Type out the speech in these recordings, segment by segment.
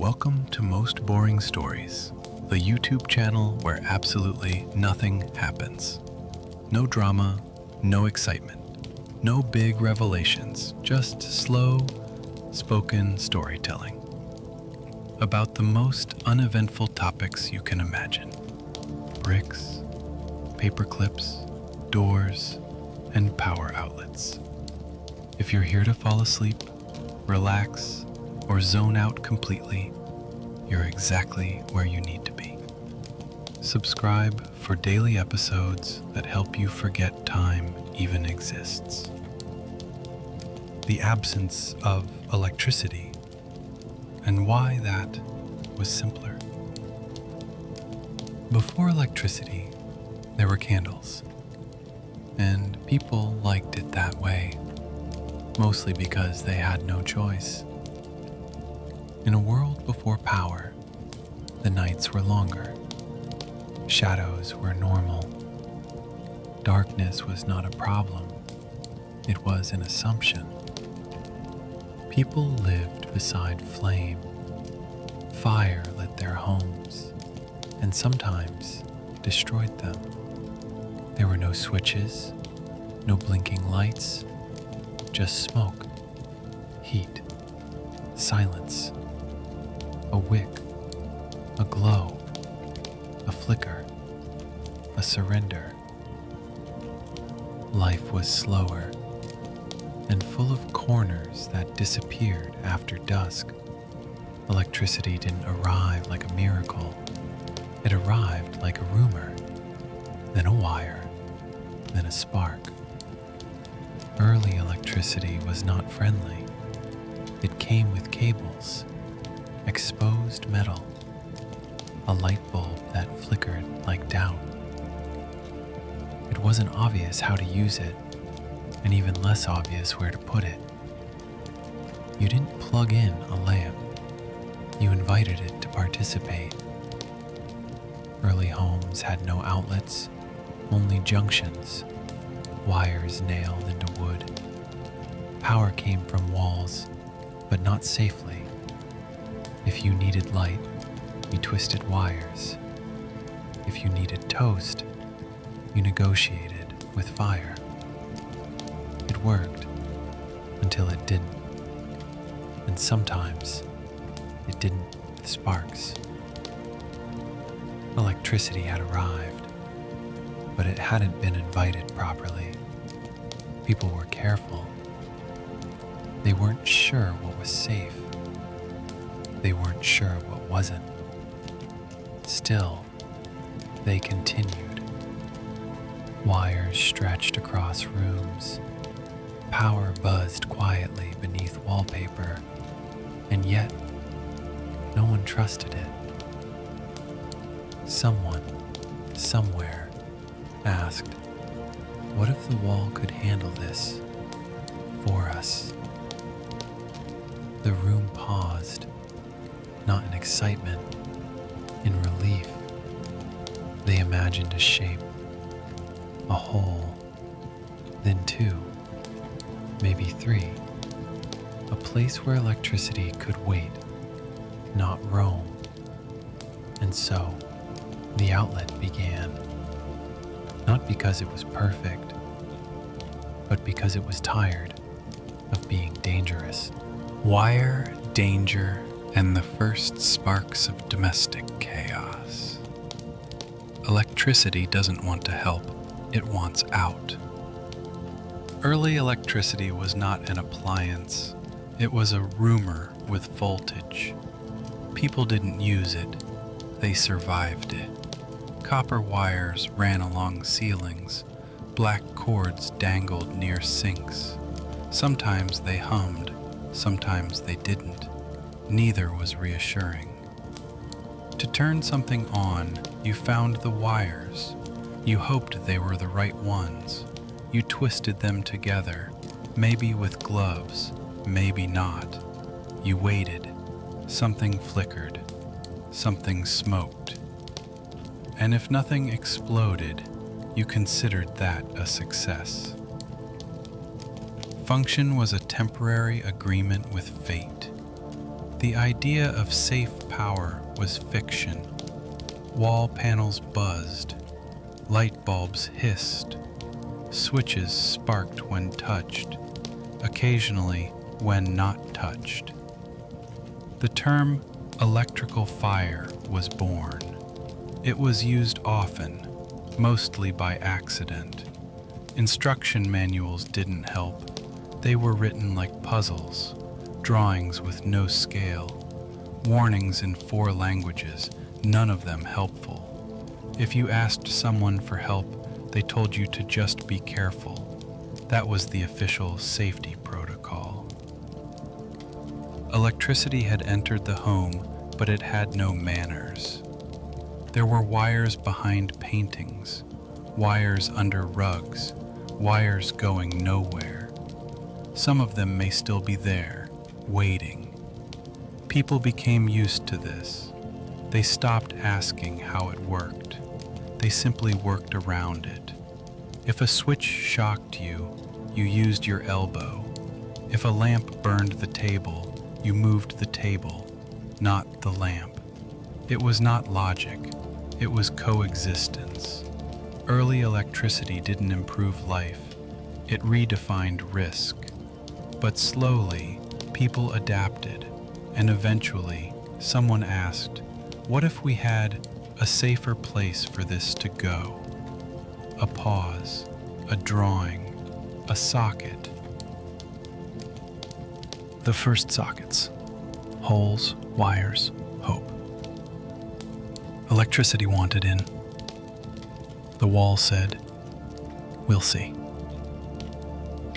welcome to Most Boring Stories, the YouTube channel where absolutely nothing happens. No drama, no excitement, no big revelations, just slow, spoken storytelling about the most uneventful topics you can imagine. Bricks, paper clips, doors, and power outlets. If you're here to fall asleep, relax, or zone out completely, you're exactly where you need to be. Subscribe for daily episodes that help you forget time even exists. The absence of electricity and why that was simpler. Before electricity, there were candles, and people liked it that way, mostly because they had no choice. In a world before power, the nights were longer. Shadows were normal. Darkness was not a problem. It was an assumption. People lived beside flame. Fire lit their homes, and sometimes destroyed them. There were no switches, no blinking lights, just smoke, heat, silence. A wick, a glow, a flicker, a surrender. Life was slower and full of corners that disappeared after dusk. Electricity didn't arrive like a miracle. It arrived like a rumor, then a wire, then a spark. Early electricity was not friendly. It came with cables, exposed metal, a light bulb that flickered like doubt. It wasn't obvious how to use it, and even less obvious where to put it. You didn't plug in a lamp. You invited it to participate. Early homes had no outlets, only junctions, wires nailed into wood. Power came from walls, but not safely. If you needed light, you twisted wires. If you needed toast, you negotiated with fire. It worked until it didn't. And sometimes it didn't with sparks. Electricity had arrived, but it hadn't been invited properly. People were careful. They weren't sure what was safe. They weren't sure what wasn't. Still, they continued. Wires stretched across rooms. Power buzzed quietly beneath wallpaper, and yet no one trusted it. Someone, somewhere, asked, "What if the wall could handle this for us?" The room paused, not in excitement, in relief. They imagined a shape, a hole, then two, maybe three, a place where electricity could wait, not roam. And so, the outlet began, not because it was perfect, but because it was tired of being dangerous. Wire, danger, and the first sparks of domestic chaos. Electricity doesn't want to help, it wants out. Early electricity was not an appliance, it was a rumor with voltage. People didn't use it, they survived it. Copper wires ran along ceilings, black cords dangled near sinks. Sometimes they hummed, sometimes they didn't. Neither was reassuring. To turn something on, you found the wires. You hoped they were the right ones. You twisted them together, maybe with gloves, maybe not. You waited. Something flickered. Something smoked. And if nothing exploded, you considered that a success. Function was a temporary agreement with fate. the idea of safe power was fiction. Wall panels buzzed, light bulbs hissed, switches sparked when touched, occasionally when not touched. The term electrical fire was born. It was used often, mostly by accident. Instruction manuals didn't help. They were written like puzzles, drawings with no scale, warnings in 4 languages, none of them helpful. If you asked someone for help, they told you to just be careful. That was the official safety protocol. Electricity had entered the home, but it had no manners. There were wires behind paintings, wires under rugs, wires going nowhere. Some of them may still be there, waiting. People became used to this. They stopped asking how it worked. They simply worked around it. If a switch shocked you, you used your elbow. If a lamp burned the table, you moved the table, not the lamp. It was not logic. It was coexistence. Early electricity didn't improve life. It redefined risk. But slowly, people adapted, and eventually, someone asked, what if we had a safer place for this to go? A pause, a drawing, a socket. The first sockets. Holes, wires, hope. Electricity wanted in. The wall said, we'll see.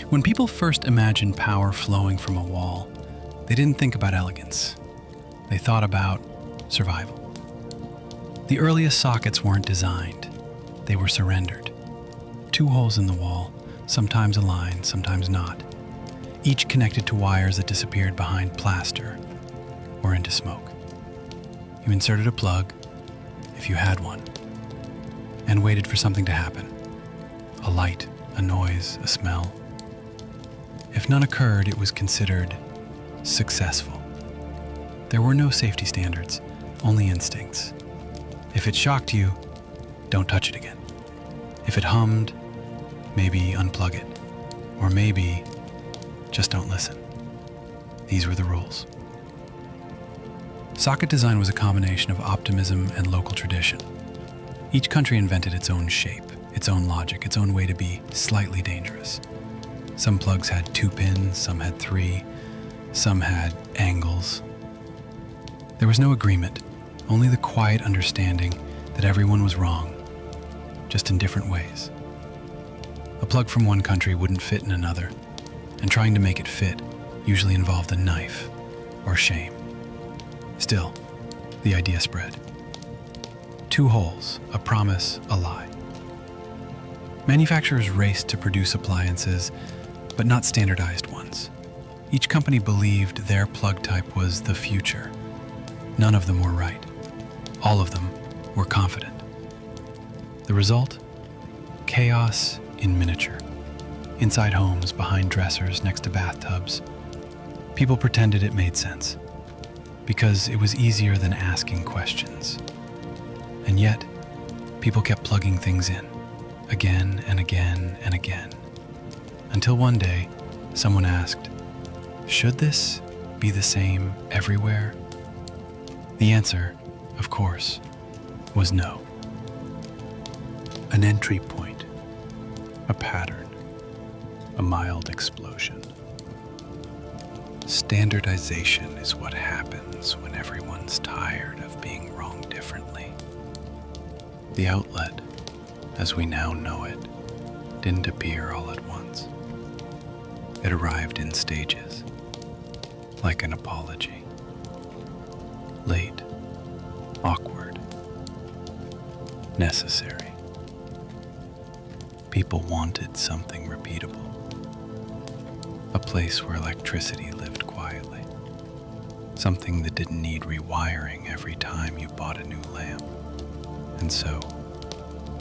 When people first imagined power flowing from a wall, they didn't think about elegance. They thought about survival. The earliest sockets weren't designed. They were surrendered. 2 holes in the wall, sometimes aligned, sometimes not, each connected to wires that disappeared behind plaster or into smoke. You inserted a plug, if you had one, and waited for something to happen. A light, a noise, a smell. If none occurred, it was considered successful. There were no safety standards, only instincts. If it shocked you, don't touch it again. If it hummed, maybe unplug it. Or maybe just don't listen. These were the rules. Socket design was a combination of optimism and local tradition. Each country invented its own shape, its own logic, its own way to be slightly dangerous. Some plugs had 2 pins, some had 3, some had angles. There was no agreement, only the quiet understanding that everyone was wrong, just in different ways. A plug from one country wouldn't fit in another, and trying to make it fit usually involved a knife or shame. Still, the idea spread. 2 holes, a promise, a lie. Manufacturers raced to produce appliances, but not standardized ones. Each company believed their plug type was the future. None of them were right. All of them were confident. The result? Chaos in miniature. Inside homes, behind dressers, next to bathtubs. People pretended it made sense, because it was easier than asking questions. And yet, people kept plugging things in, again and again and again. Until one day, someone asked, should this be the same everywhere? The answer, of course, was no. An entry point, a pattern, a mild explosion. Standardization is what happens when everyone's tired of being wrong differently. The outlet, as we now know it, didn't appear all at once. It arrived in stages, like an apology. Late, awkward, necessary. People wanted something repeatable. A place where electricity lived quietly. Something that didn't need rewiring every time you bought a new lamp. And so,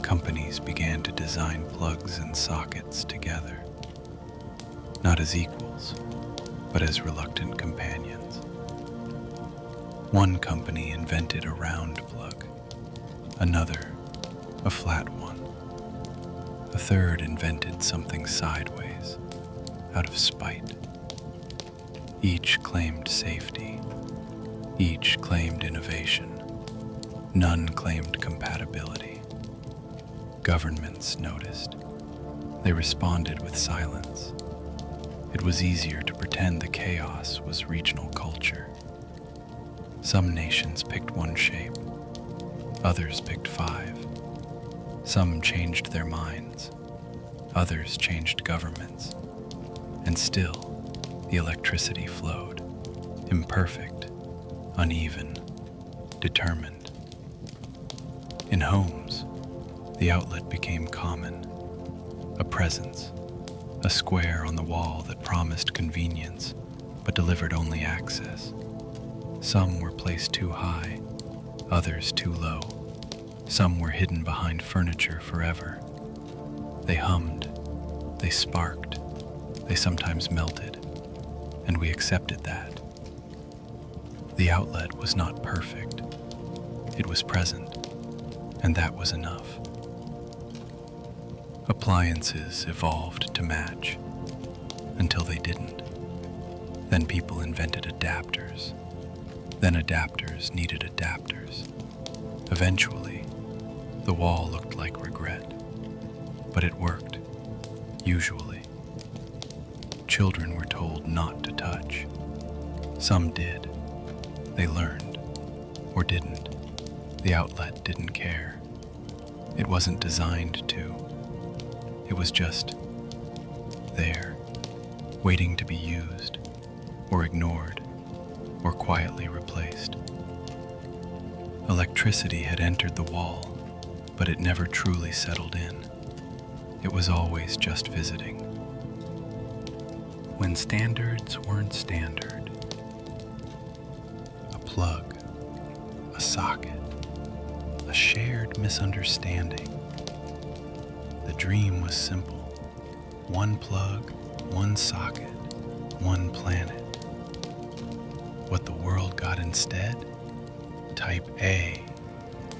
companies began to design plugs and sockets together. Not as equals, but as reluctant companions. One company invented a round plug, another a flat one. A third invented something sideways, out of spite. Each claimed safety, each claimed innovation, none claimed compatibility. Governments noticed. They responded with silence. It was easier to pretend the chaos was regional culture. Some nations picked one shape, others picked 5. Some changed their minds, others changed governments, and still the electricity flowed, imperfect, uneven, determined. In homes, the outlet became common, a presence, a square on the wall that promised convenience but delivered only access. Some were placed too high, others too low. Some were hidden behind furniture forever. They hummed, they sparked, they sometimes melted, and we accepted that. The outlet was not perfect. It was present, and that was enough. Appliances evolved to match, until they didn't. Then people invented adapters. Then adapters needed adapters. Eventually, the wall looked like regret, but it worked, usually. Children were told not to touch. Some did. They learned, or didn't. The outlet didn't care. It wasn't designed to. It was just there, waiting to be used, or ignored, or quietly replaced. Electricity had entered the wall, but it never truly settled in. It was always just visiting. When standards weren't standard, a plug, a socket, a shared misunderstanding. The dream was simple. One plug, one socket, one planet. What the world got instead? Type A,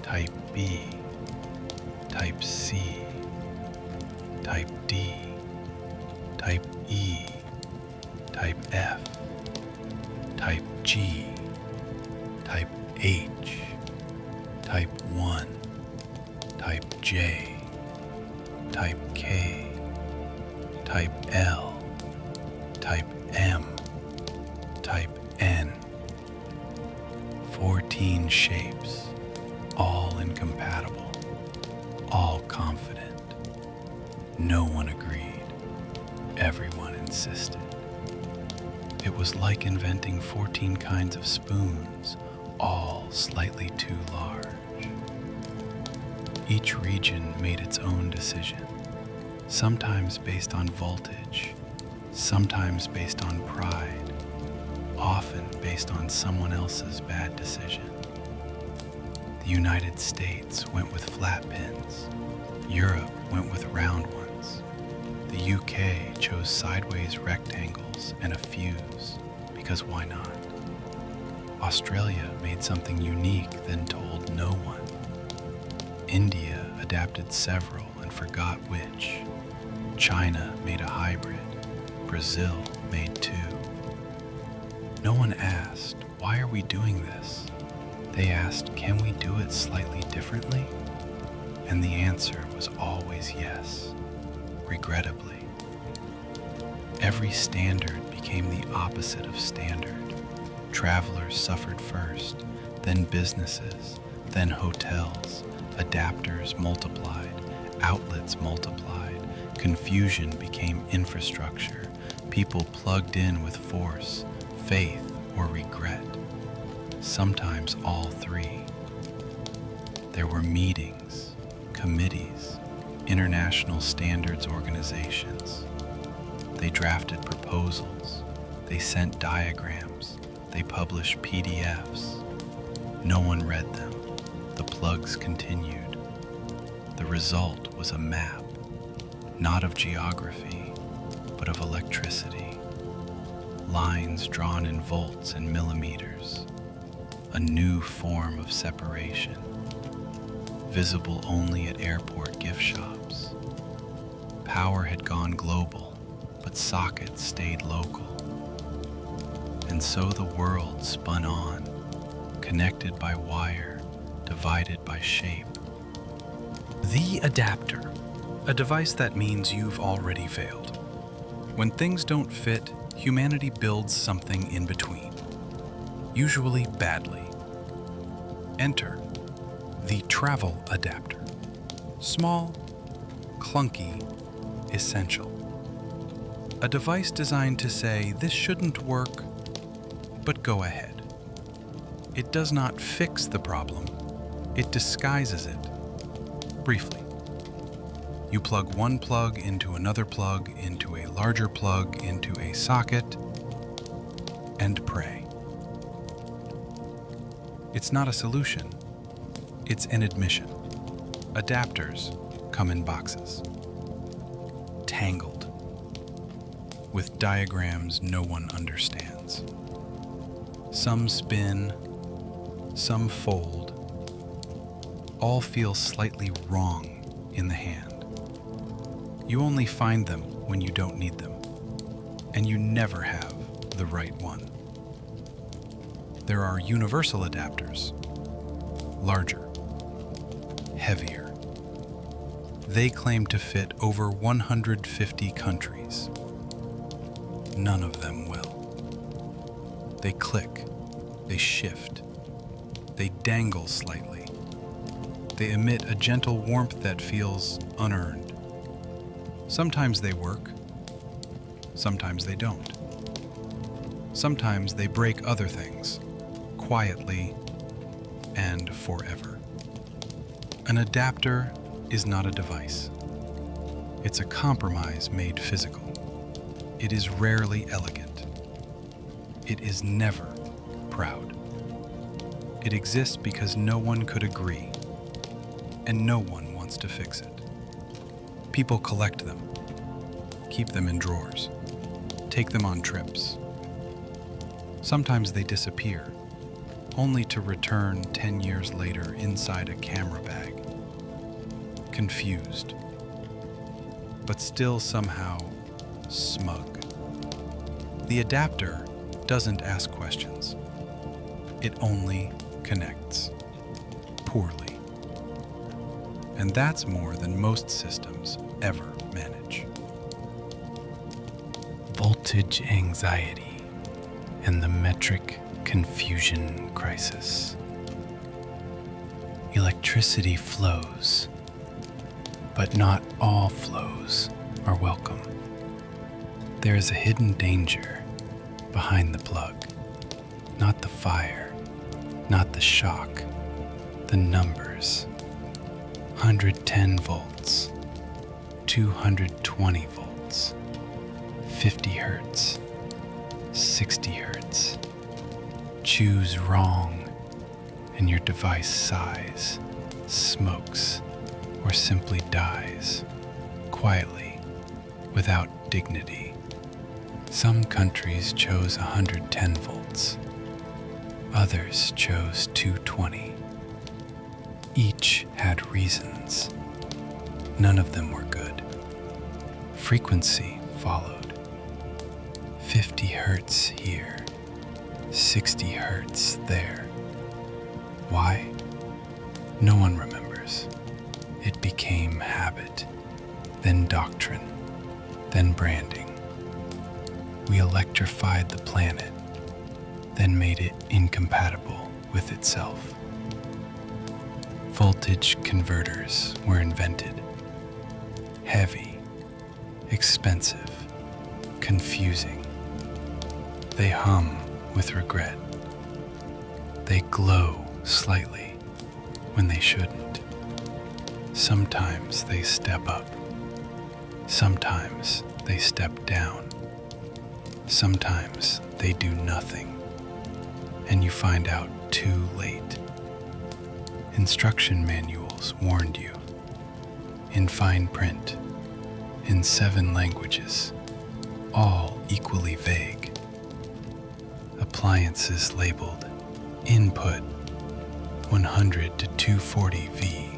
Type B, Type C, Type D, Type E, Type F, Type G, Type H, Type 1, Type J, Type K, Type L, Type M, Type N. 14 shapes, all incompatible, all confident. No one agreed. Everyone insisted. It was like inventing 14 kinds of spoons, all slightly too large. Each region made its own decision, sometimes based on voltage, sometimes based on pride, often based on someone else's bad decision. The United States went with flat pins. Europe went with round ones. The UK chose sideways rectangles and a fuse, because why not? Australia made something unique, then told no one. India adapted several and forgot which. China made a hybrid. Brazil made 2. No one asked, why are we doing this? They asked, can we do it slightly differently? And the answer was always yes, regrettably. Every standard became the opposite of standard. Travelers suffered first, then businesses, then hotels. Adapters multiplied, outlets multiplied. Confusion became infrastructure. People plugged in with force, faith, or regret. Sometimes all 3. There were meetings, committees, international standards organizations. They drafted proposals. They sent diagrams. They published PDFs. No one read them. The plugs continued. The result was a map, not of geography, but of electricity. Lines drawn in volts and millimeters. a new form of separation, visible only at airport gift shops. Power had gone global, but sockets stayed local. And so the world spun on, connected by wire, divided by shape. The adapter, a device that means you've already failed. When things don't fit, humanity builds something in between, usually badly. Enter the travel adapter. Small, clunky, essential. A device designed to say, this shouldn't work, but go ahead. It does not fix the problem, it disguises it. Briefly, you plug one plug into another plug, into a larger plug, into a socket, and pray. It's not a solution, it's an admission. Adapters come in boxes, tangled, with diagrams no one understands. Some spin, some fold, all feel slightly wrong in the hand. You only find them when you don't need them, and you never have the right one. There are universal adapters, larger, heavier. They claim to fit over 150 countries. None of them will. They click, they shift, they dangle slightly. They emit a gentle warmth that feels unearned. Sometimes they work, sometimes they don't. Sometimes they break other things, quietly and forever. An adapter is not a device. It's a compromise made physical. It is rarely elegant. It is never proud. It exists because no one could agree, and no one wants to fix it. People collect them, keep them in drawers, take them on trips. Sometimes they disappear, only to return 10 years later inside a camera bag, confused, but still somehow smug. The adapter doesn't ask questions. It only connects, poorly. And that's more than most systems ever manage. Voltage anxiety and the metric confusion crisis. Electricity flows, but not all flows are welcome. There is a hidden danger behind the plug, not the fire, not the shock, the numbers. 110 volts, 220 volts, 50 hertz, 60 hertz. Choose wrong, and your device sighs, smokes, or simply dies, quietly, without dignity. Some countries chose 110 volts. Others chose 220. Each had reasons. None of them were good. Frequency followed. 50 hertz here, 60 hertz there. Why? No one remembers. It became habit, then doctrine, then branding. We electrified the planet, then made it incompatible with itself. Voltage converters were invented. Heavy, expensive, confusing. They hum with regret. They glow slightly when they shouldn't. Sometimes they step up. Sometimes they step down. Sometimes they do nothing, and you find out too late. Instruction manuals warned you, in fine print, in 7 languages, all equally vague. Appliances labeled Input 100 to 240 V,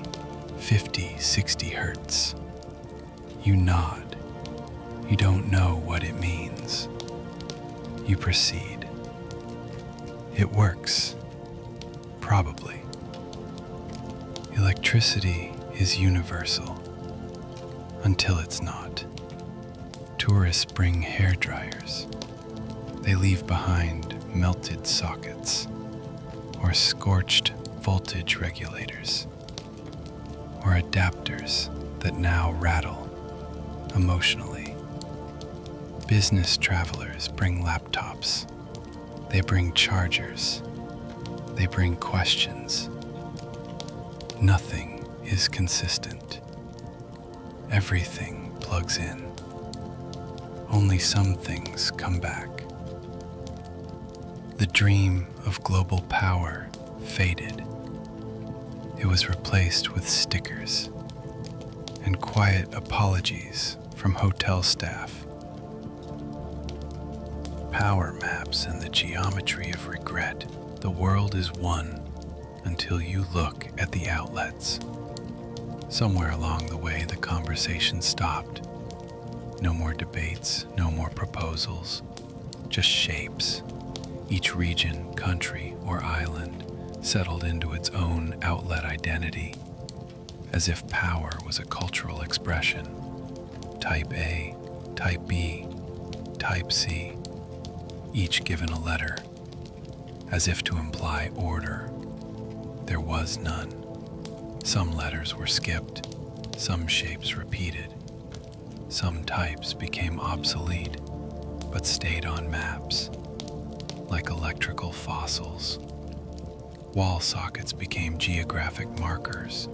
50, 60 Hertz. You nod. You don't know what it means. You proceed. It works. Probably. Electricity is universal until it's not. Tourists bring hair dryers. They leave behind melted sockets or scorched voltage regulators or adapters that now rattle emotionally. Business travelers bring laptops. They bring chargers. They bring questions. Nothing is consistent. Everything plugs in. Only some things come back. The dream of global power faded. It was replaced with stickers and quiet apologies from hotel staff. Power maps and the geometry of regret. The world is one until you look at the outlets. Somewhere along the way, the conversation stopped. No more debates, no more proposals, just shapes. Each region, country, or island settled into its own outlet identity, as if power was a cultural expression. Type A, Type B, Type C, each given a letter, as if to imply order. There was none. Some letters were skipped, some shapes repeated, some types became obsolete, but stayed on maps, like electrical fossils. Wall sockets became geographic markers.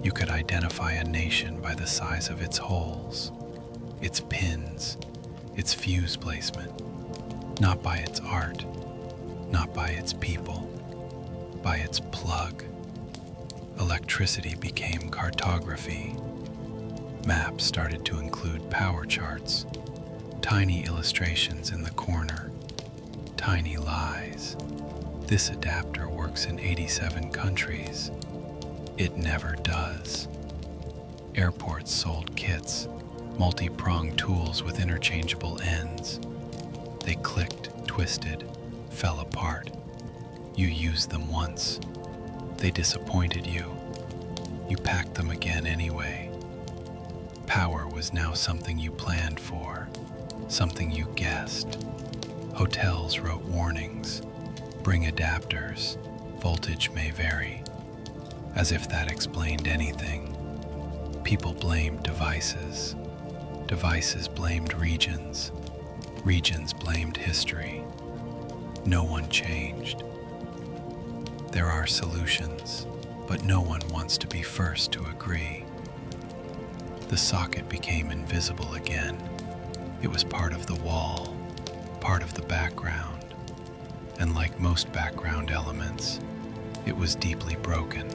You could identify a nation by the size of its holes, its pins, its fuse placement, not by its art, not by its people, by its plug. Electricity became cartography. Maps started to include power charts, tiny illustrations in the corner, tiny lies. This adapter works in 87 countries. It never does. Airports sold kits, multi-pronged tools with interchangeable ends. They clicked, twisted, fell apart. You used them once. They disappointed you. You packed them again anyway. Power was now something you planned for, something you guessed. Hotels wrote warnings. Bring adapters. Voltage may vary. As if that explained anything. People blamed devices. Devices blamed regions. Regions blamed history. No one changed. There are solutions, but no one wants to be first to agree. The socket became invisible again. It was part of the wall, part of the background, and like most background elements, it was deeply broken,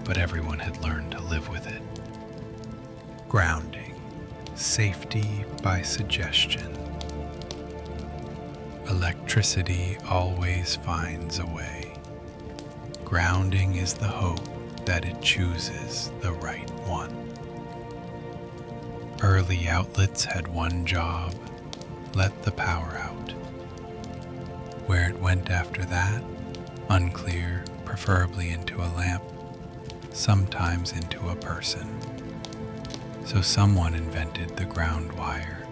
but everyone had learned to live with it. Grounding, safety by suggestion. Electricity always finds a way. Grounding is the hope that it chooses the right one. Early outlets had one job: let the power out. Where it went after that, unclear, preferably into a lamp, sometimes into a person. So someone invented the ground wire,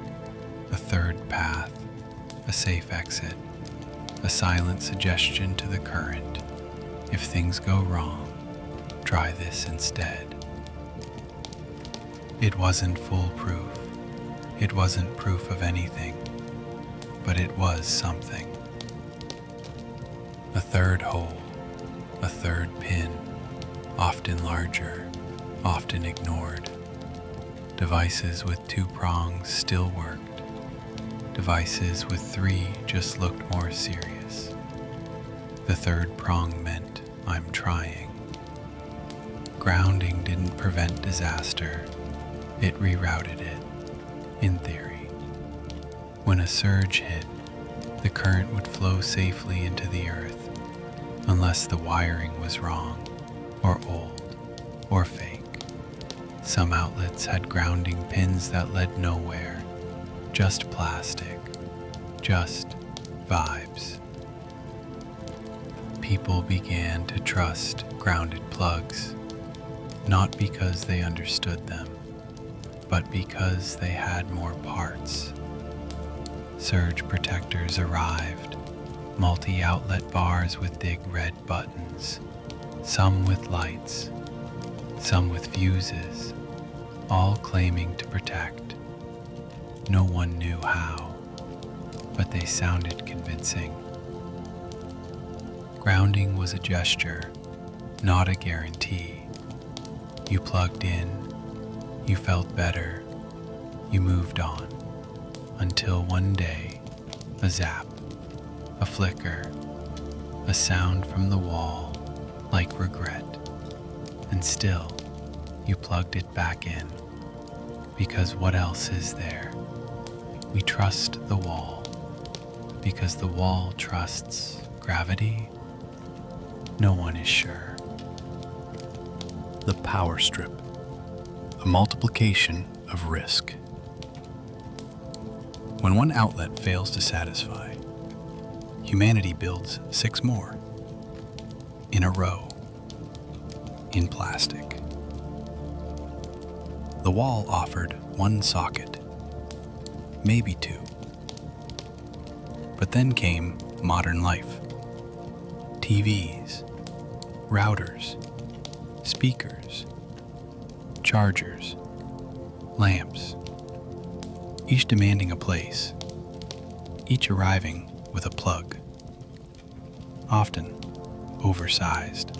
a third path, a safe exit, a silent suggestion to the current. If things go wrong, try this instead. It wasn't foolproof. It wasn't proof of anything, but it was something. A third hole, a third pin, often larger, often ignored. Devices with 2 prongs still worked. Devices with 3 just looked more serious. The third prong meant, I'm trying. Grounding didn't prevent disaster. It rerouted it, in theory. When a surge hit, the current would flow safely into the earth. unless the wiring was wrong, or old, or fake. Some outlets had grounding pins that led nowhere, just plastic, just vibes. People began to trust grounded plugs, not because they understood them, but because they had more parts. Surge protectors arrived, multi-outlet bars with big red buttons, some with lights, some with fuses, all claiming to protect. No one knew how, but they sounded convincing. Grounding was a gesture, not a guarantee. You plugged in, you felt better, you moved on, until one day, a zap, a flicker, a sound from the wall, like regret, and still, you plugged it back in, because what else is there? We trust the wall, because the wall trusts gravity. No one is sure. The power strip, a multiplication of risk. When one outlet fails to satisfy, humanity builds 6 more, in a row, in plastic. The wall offered 1 socket, maybe 2. But then came modern life. TVs, routers, speakers, chargers, lamps, each demanding a place, each arriving with a plug, often oversized.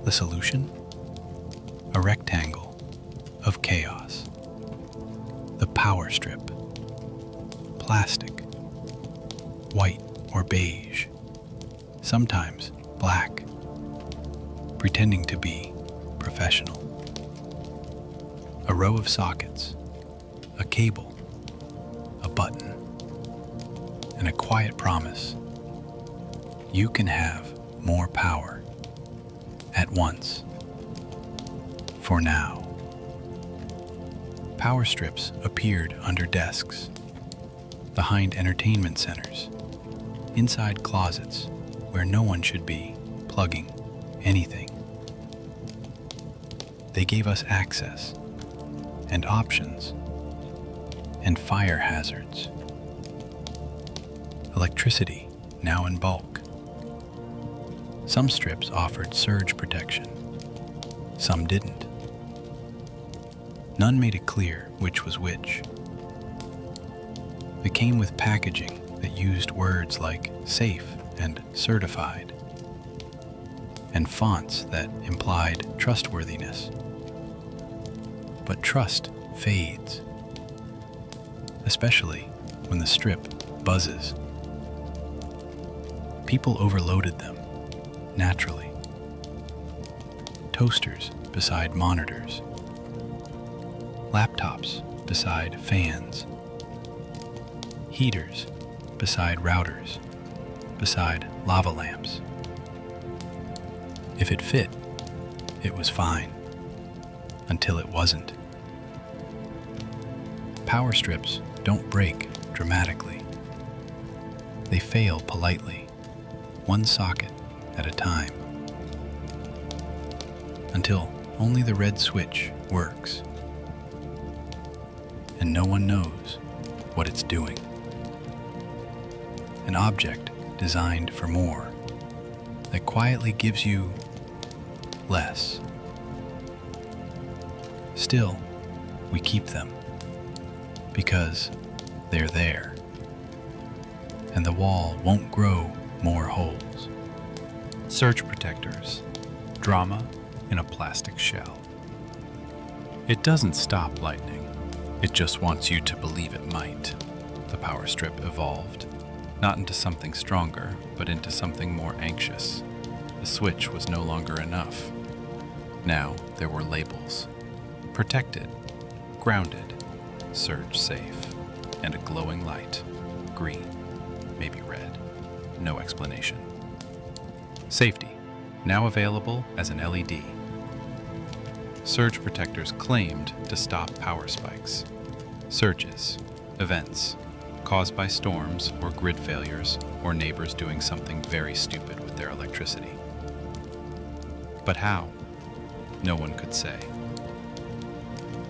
The solution? A rectangle of chaos. The power strip. Plastic. White or beige. Sometimes black. Pretending to be professional. A row of sockets. A cable. A button. And a quiet promise. You can have more power at once. For now. Power strips appeared under desks, behind entertainment centers, inside closets where no one should be plugging anything. They gave us access and options and fire hazards. Electricity now in bulk. Some strips offered surge protection, some didn't. None made it clear which was which. They came with packaging that used words like safe and certified, and fonts that implied trustworthiness. But trust fades, especially when the strip buzzes. People overloaded them, naturally. Toasters beside monitors. Laptops beside fans. Heaters beside routers, beside lava lamps. If it fit, it was fine, until it wasn't. Power strips don't break dramatically. They fail politely, one socket at a time, until only the red switch works, and no one knows what it's doing. An object designed for more, that quietly gives you less. Still, we keep them, because they're there, and the wall won't grow more holes. Surge protectors, drama in a plastic shell. It doesn't stop lightning, it just wants you to believe it might. The power strip evolved, not into something stronger, but into something more anxious. The switch was no longer enough. Now there were labels. Protected, grounded, surge safe, and a glowing light, green, maybe red. no explanation. Safety, now available as an LED. Surge protectors claimed to stop power spikes. Surges, events, caused by storms or grid failures or neighbors doing something very stupid with their electricity. But how? No one could say.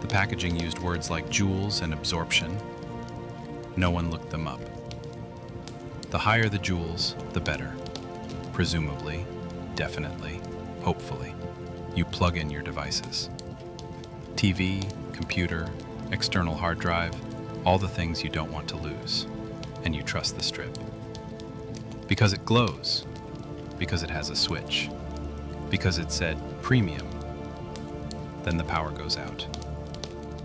The packaging used words like joules and absorption. No one looked them up. The higher the joules, the better. Presumably, definitely, hopefully, you plug in your devices. TV, computer, external hard drive, all the things you don't want to lose, and you trust the strip. Because it glows, because it has a switch, because it said premium. Then the power goes out.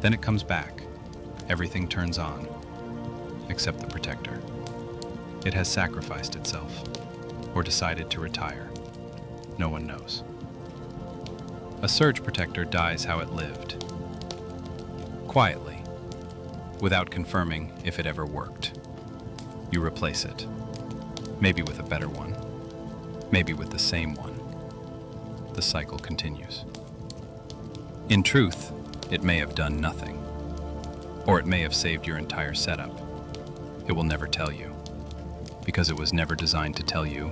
Then it comes back. Everything turns on, except the protector. It has sacrificed itself, or decided to retire. No one knows. A surge protector dies how it lived. Quietly, without confirming if it ever worked. You replace it. Maybe with a better one. Maybe with the same one. The cycle continues. In truth, it may have done nothing. Or it may have saved your entire setup. It will never tell you. Because it was never designed to tell you.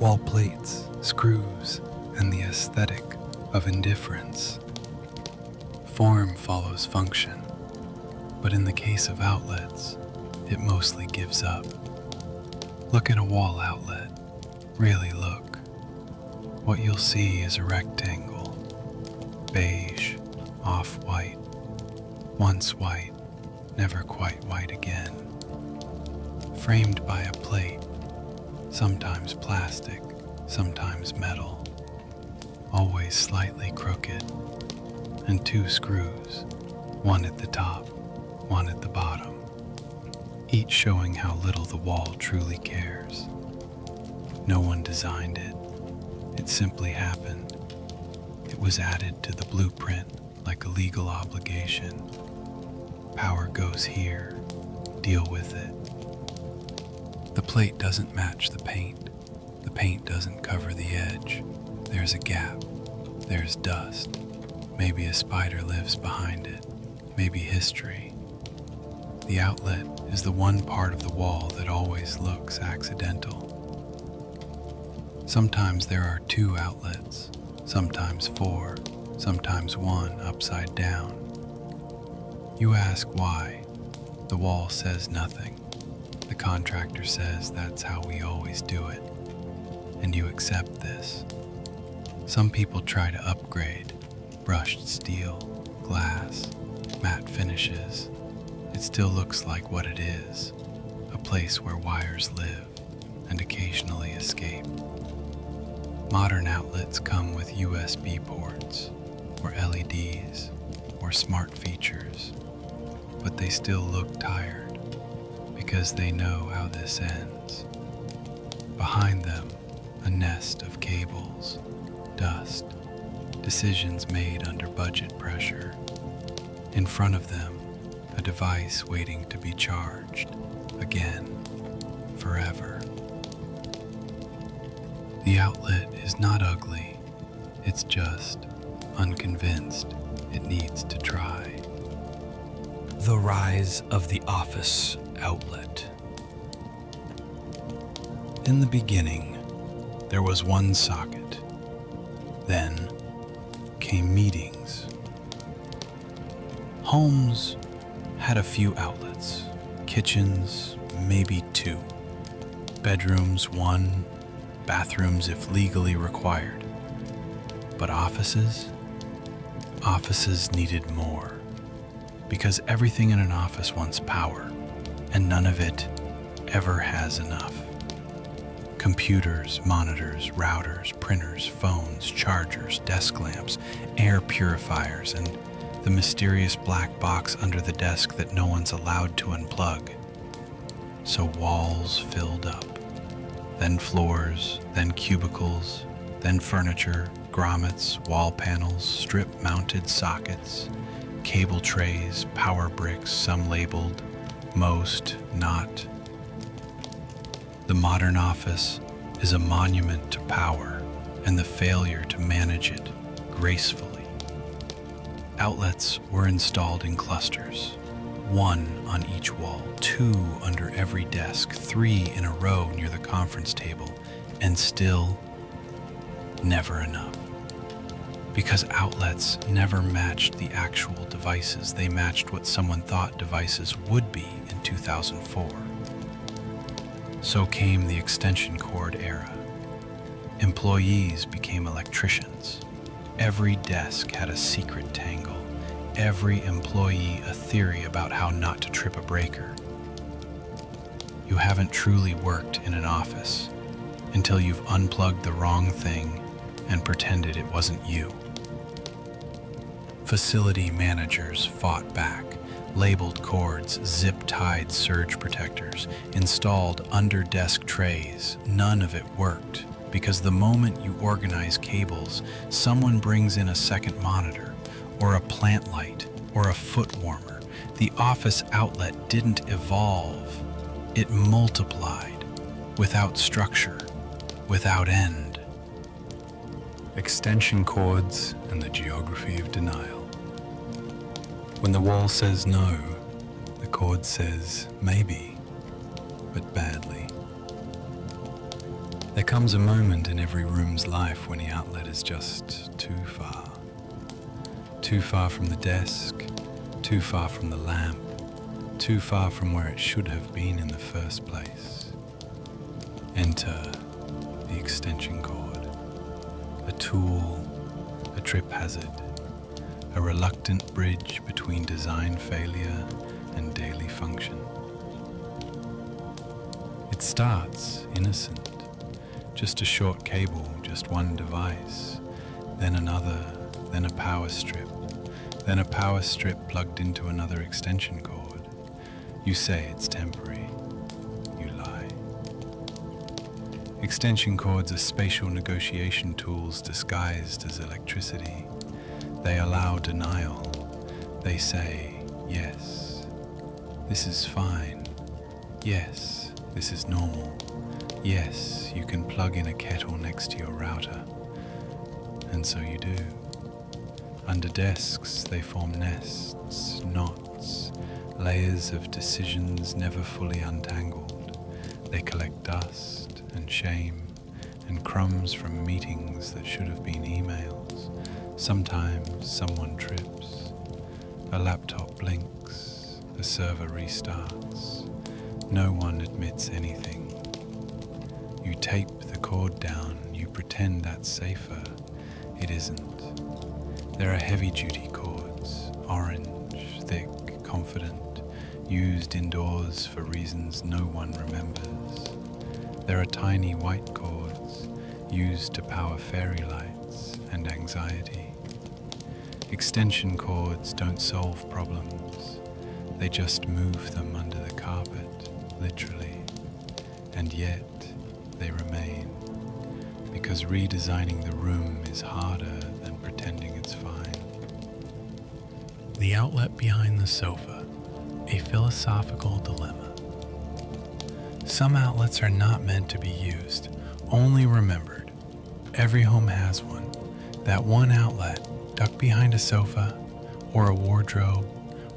Wall plates, screws, and the aesthetic of indifference. Form follows function, but in the case of outlets, it mostly gives up. Look at a wall outlet. Really look. What you'll see is a rectangle. Beige, off-white, once white, never quite white again. Framed by a plate, sometimes plastic, sometimes metal, always slightly crooked, and two screws, one at the top, one at the bottom, each showing how little the wall truly cares. No one designed it. It simply happened. It was added to the blueprint like a legal obligation. Power goes here. Deal with it. The plate doesn't match the paint. The paint doesn't cover the edge. There's a gap. There's dust. Maybe a spider lives behind it. Maybe history. The outlet is the one part of the wall that always looks accidental. Sometimes there are two outlets, sometimes four, sometimes one upside down. You ask why. The wall says nothing. The contractor says that's how we always do it. And you accept this. Some people try to upgrade. Brushed steel, glass, matte finishes. It still looks like what it is. A place where wires live and occasionally escape. Modern outlets come with USB ports, or LEDs, or smart features, but they still look tired because they know how this ends. Behind them, a nest of cables, dust, decisions made under budget pressure. In front of them, a device waiting to be charged, again, forever. The outlet is not ugly, it's just unconvinced it needs to try. The rise of the office outlet. In the beginning, there was one socket. Then came meetings. Homes had a few outlets, kitchens, maybe two, bedrooms, one, bathrooms if legally required. But offices? Offices needed more, because everything in an office wants power, and none of it ever has enough. Computers, monitors, routers, printers, phones, chargers, desk lamps, air purifiers, and the mysterious black box under the desk that no one's allowed to unplug. So walls filled up, then floors, then cubicles, then furniture, grommets, wall panels, strip-mounted sockets, cable trays, power bricks, some labeled, most not. The modern office is a monument to power and the failure to manage it gracefully. Outlets were installed in clusters, 1 on each wall, 2 under every desk, 3 in a row near the conference table, and still never enough. Because outlets never matched the actual devices, they matched what someone thought devices would be in 2004. So came the extension cord era. Employees became electricians. Every desk had a secret tangle. Every employee a theory about how not to trip a breaker. You haven't truly worked in an office until you've unplugged the wrong thing and pretended it wasn't you. Facility managers fought back, labeled cords, zip-tied surge protectors, installed under-desk trays. None of it worked, because the moment you organize cables, someone brings in a second monitor, or a plant light, or a foot warmer. The office outlet didn't evolve. It multiplied, without structure, without end. Extension cords and the geography of denial. When the wall says no, the cord says maybe, but badly. There comes a moment in every room's life when the outlet is just too far. Too far from the desk, too far from the lamp, too far from where it should have been in the first place. Enter the extension cord, a tool, a trip hazard, a reluctant bridge between design failure and daily function. It starts innocent, just a short cable, just one device, then another, then a power strip, then a power strip plugged into another extension cord. You say it's temporary. You lie. Extension cords are spatial negotiation tools disguised as electricity. They allow denial. They say, yes, this is fine. Yes, this is normal. Yes, you can plug in a kettle next to your router. And so you do. Under desks, they form nests, knots, layers of decisions never fully untangled. They collect dust and shame and crumbs from meetings that should have been emails. Sometimes someone trips. A laptop blinks. The server restarts. No one admits anything. You tape the cord down. You pretend that's safer. It isn't. There are heavy-duty cords, orange, thick, confident, used indoors for reasons no one remembers. There are tiny white cords, used to power fairy lights and anxiety. Extension cords don't solve problems. They just move them under the carpet, literally. And yet, they remain. Because redesigning the room is harder than pretending it's fine. The outlet behind the sofa, a philosophical dilemma. Some outlets are not meant to be used, only remembered. Every home has one. That one outlet tucked behind a sofa, or a wardrobe,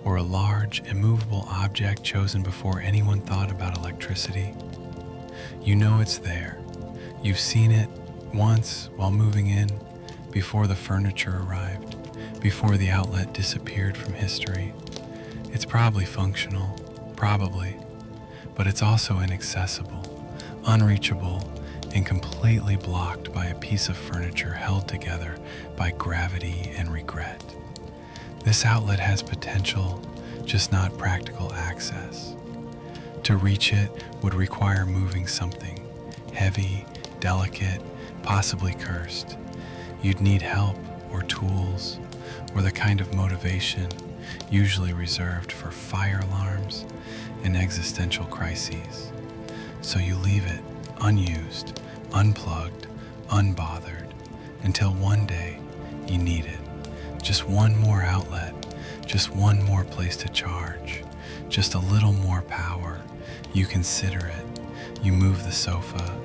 or a large, immovable object chosen before anyone thought about electricity. You know it's there. You've seen it once while moving in, before the furniture arrived, before the outlet disappeared from history. It's probably functional, probably, but it's also inaccessible, unreachable, and completely blocked by a piece of furniture held together by gravity and regret. This outlet has potential, just not practical access. To reach it would require moving something heavy, delicate, possibly cursed. You'd need help or tools or the kind of motivation usually reserved for fire alarms and existential crises. So you leave it unused, unplugged, unbothered, until one day you need it. Just one more outlet, just one more place to charge, just a little more power. You consider it. You move the sofa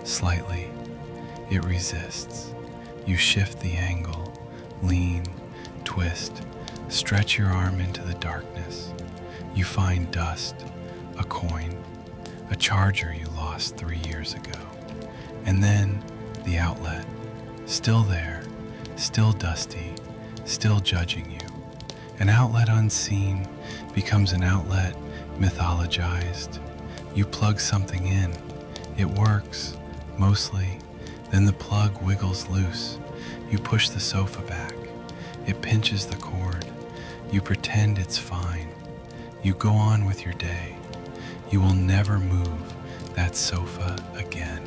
slightly. It resists. You shift the angle, lean, twist, stretch your arm into the darkness. You find dust, a coin, a charger you lost 3 years ago. And then the outlet, still there, still dusty, still judging you. An outlet unseen becomes an outlet mythologized. You plug something in. It works, mostly. Then the plug wiggles loose. You push the sofa back. It pinches the cord. You pretend it's fine. You go on with your day. You will never move that sofa again.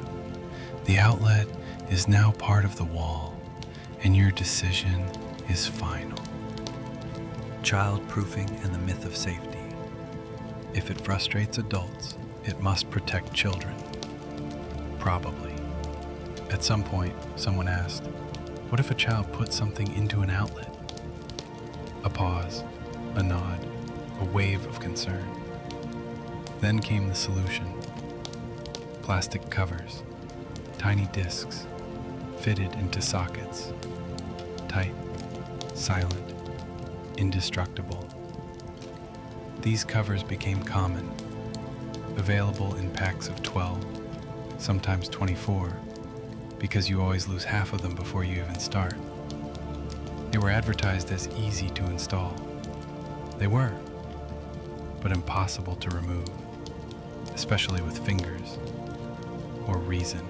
The outlet is now part of the wall, and your decision is final. Child-proofing and the myth of safety. If it frustrates adults, it must protect children. Probably. At some point, someone asked, what if a child put something into an outlet? A pause, a nod, a wave of concern. Then came the solution. Plastic covers, tiny discs, fitted into sockets. Tight, silent, indestructible. These covers became common, available in packs of 12, sometimes 24, because you always lose half of them before you even start. They were advertised as easy to install. They were, but impossible to remove, especially with fingers or reason.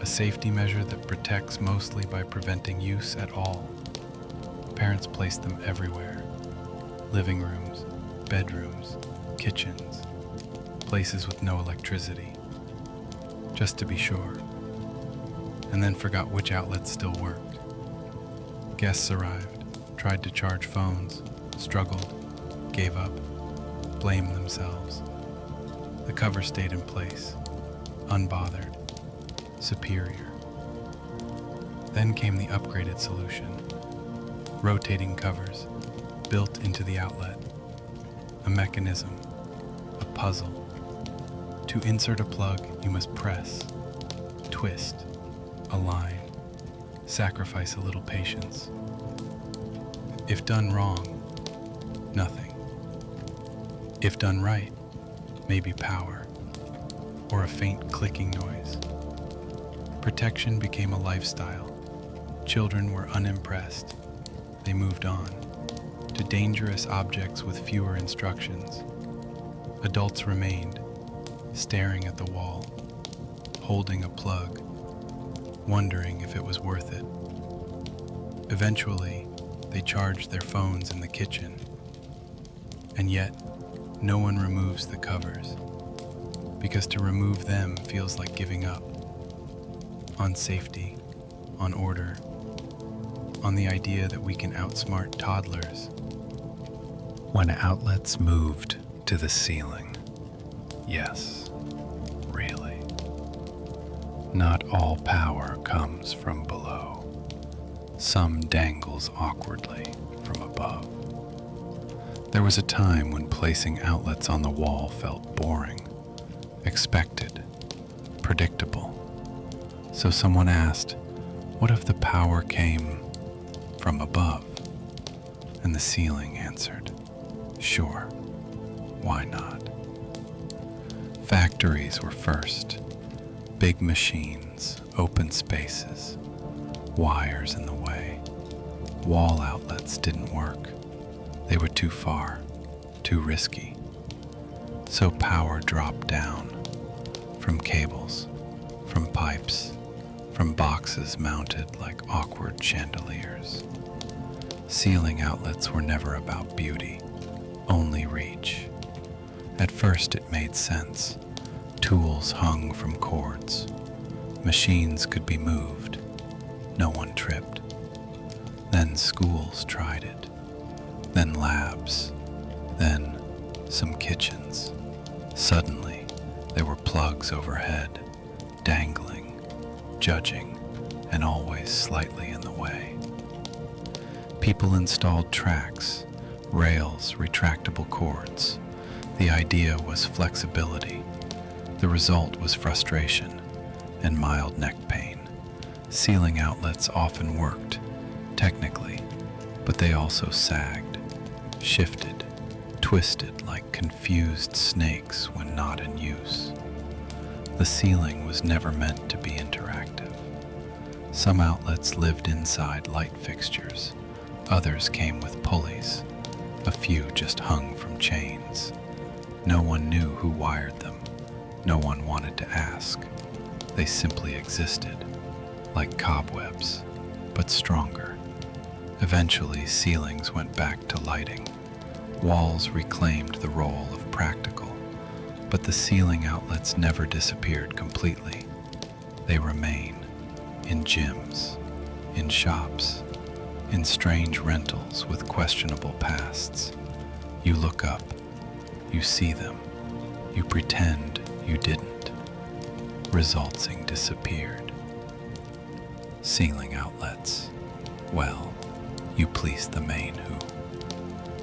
A safety measure that protects mostly by preventing use at all. Parents place them everywhere. Living rooms, bedrooms, kitchens, places with no electricity, just to be sure, and then forgot which outlets still worked. Guests arrived, tried to charge phones, struggled, gave up, blamed themselves. The cover stayed in place, unbothered, superior. Then came the upgraded solution. Rotating covers, built into the outlet. A mechanism, a puzzle. To insert a plug, you must press, twist, align, sacrifice a little patience. If done wrong, nothing. If done right, maybe power, or a faint clicking noise. Protection became a lifestyle. Children were unimpressed. They moved on to dangerous objects with fewer instructions. Adults remained, staring at the wall, holding a plug, wondering if it was worth it. Eventually, they charged their phones in the kitchen, and yet no one removes the covers, because to remove them feels like giving up on safety, on order, on the idea that we can outsmart toddlers. When outlets moved to the ceiling, yes, really. Not all power comes from below. Some dangles awkwardly from above. There was a time when placing outlets on the wall felt boring, expected, predictable. So someone asked, what if the power came from above? And the ceiling answered, sure, why not? Factories were first. Big machines, open spaces, wires in the way. Wall outlets didn't work. They were too far, too risky. So power dropped down from cables, from pipes, from boxes mounted like awkward chandeliers. Ceiling outlets were never about beauty, only reach. At first it made sense. Tools hung from cords. Machines could be moved. No one tripped. Then schools tried it. Then labs. Then some kitchens. Suddenly, there were plugs overhead, dangling, judging, and always slightly in the way. People installed tracks, rails, retractable cords. The idea was flexibility. The result was frustration and mild neck pain. Ceiling outlets often worked, technically, but they also sagged, shifted, twisted like confused snakes when not in use. The ceiling was never meant to be interactive. Some outlets lived inside light fixtures, others came with pulleys, a few just hung from chains. No one knew who wired them, no one wanted to ask. They simply existed, like cobwebs, but stronger. Eventually, ceilings went back to lighting. Walls reclaimed the role of practical, but the ceiling outlets never disappeared completely. They remain in gyms, in shops, in strange rentals with questionable pasts. You look up, you see them, you pretend you didn't. Resulting disappeared. Ceiling outlets. Well, you please the main who.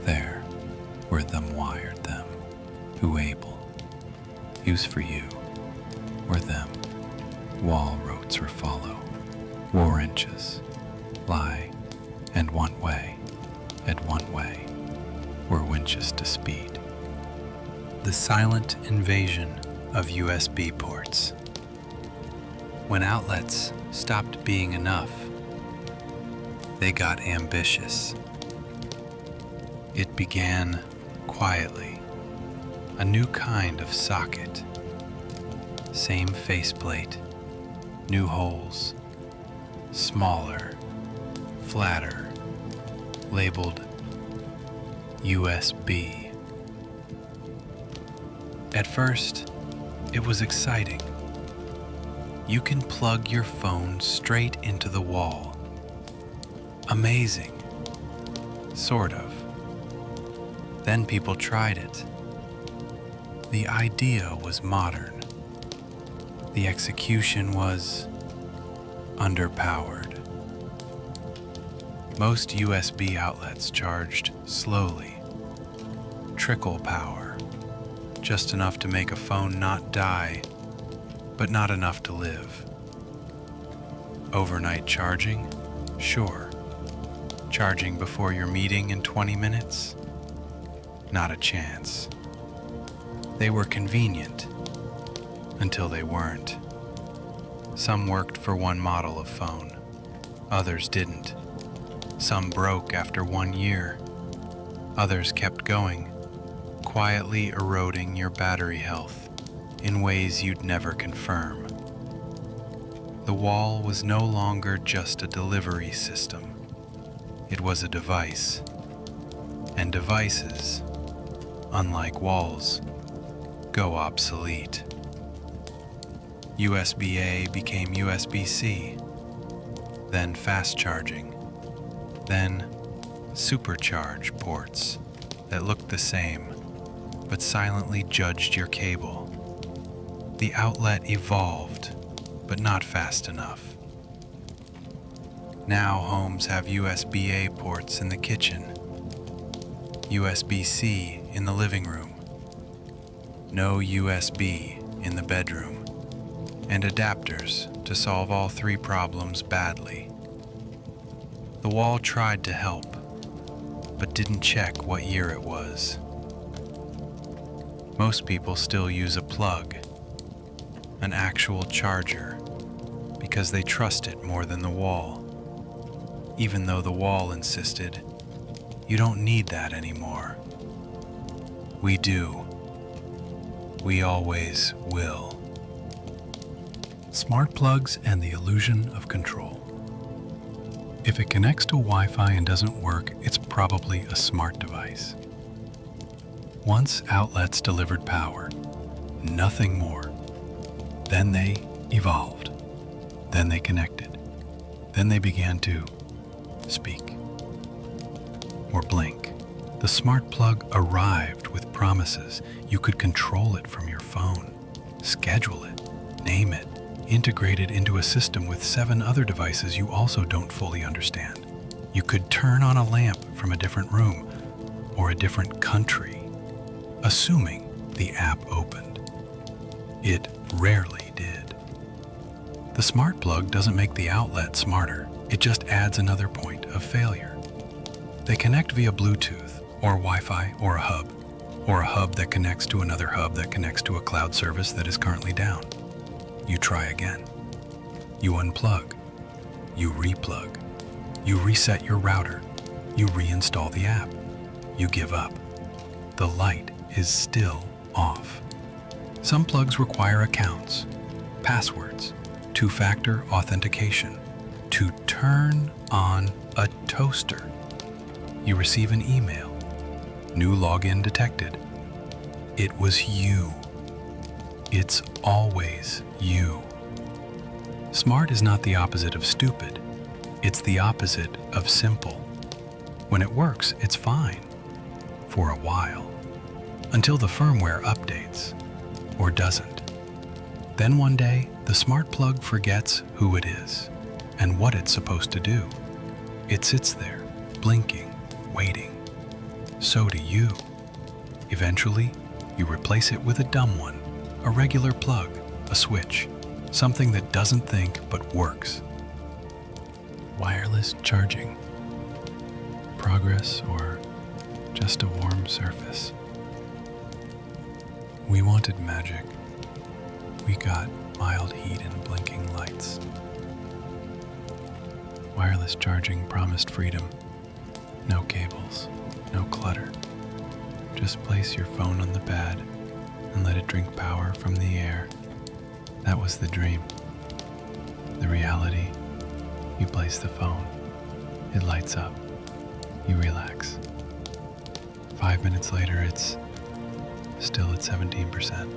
There, where them wired them, who able. Use for you, where them. Wall rotes or follow, war inches, lie, and one way, were winches to speed. The silent invasion of USB ports. When outlets stopped being enough, they got ambitious. It began quietly, a new kind of socket. Same faceplate, new holes, smaller, flatter, labeled USB. At first, it was exciting. You can plug your phone straight into the wall. Amazing. Sort of. Then people tried it. The idea was modern. The execution was underpowered. Most USB outlets charged slowly. Trickle power. Just enough to make a phone not die, but not enough to live. Overnight charging? Sure. Charging before your meeting in 20 minutes? Not a chance. They were convenient until they weren't. Some worked for one model of phone, others didn't. Some broke after 1 year, others kept going, quietly eroding your battery health in ways you'd never confirm. The wall was no longer just a delivery system. It was a device. And devices, unlike walls, go obsolete. USB-A became USB-C, then fast charging, then supercharge ports that looked the same but silently judged your cable. The outlet evolved, but not fast enough. Now homes have USB-A ports in the kitchen, USB-C in the living room, no USB in the bedroom, and adapters to solve all three problems badly. The wall tried to help, but didn't check what year it was. Most people still use a plug, an actual charger, because they trust it more than the wall, even though the wall insisted, you don't need that anymore. We do. We always will. Smart plugs and the illusion of control. If it connects to Wi-Fi and doesn't work, it's probably a smart device. Once outlets delivered power, nothing more. Then they evolved. Then they connected. Then they began to speak or blink. The smart plug arrived with promises. You could control it from your phone, schedule it, name it, integrate it into a system with 7 other devices you also don't fully understand. You could turn on a lamp from a different room or a different country, assuming the app opened. It rarely did. The smart plug doesn't make the outlet smarter, it just adds another point of failure. They connect via Bluetooth, or Wi-Fi, or a hub that connects to another hub that connects to a cloud service that is currently down. You try again. You unplug. You replug. You reset your router. You reinstall the app. You give up. The light is still off. Some plugs require accounts, passwords, two-factor authentication to turn on a toaster. You receive an email. New login detected. It was you. It's always you. Smart is not the opposite of stupid. It's the opposite of simple. When it works, it's fine. For a while. Until the firmware updates. Or doesn't. Then one day, the smart plug forgets who it is and what it's supposed to do. It sits there, blinking, waiting. So do you. Eventually, you replace it with a dumb one, a regular plug, a switch, something that doesn't think but works. Wireless charging. Progress or just a warm surface? We wanted magic. We got mild heat and blinking lights. Wireless charging promised freedom. No cables, no clutter. Just place your phone on the pad and let it drink power from the air. That was the dream. The reality, you place the phone, it lights up, you relax. 5 minutes later, it's still at 17%.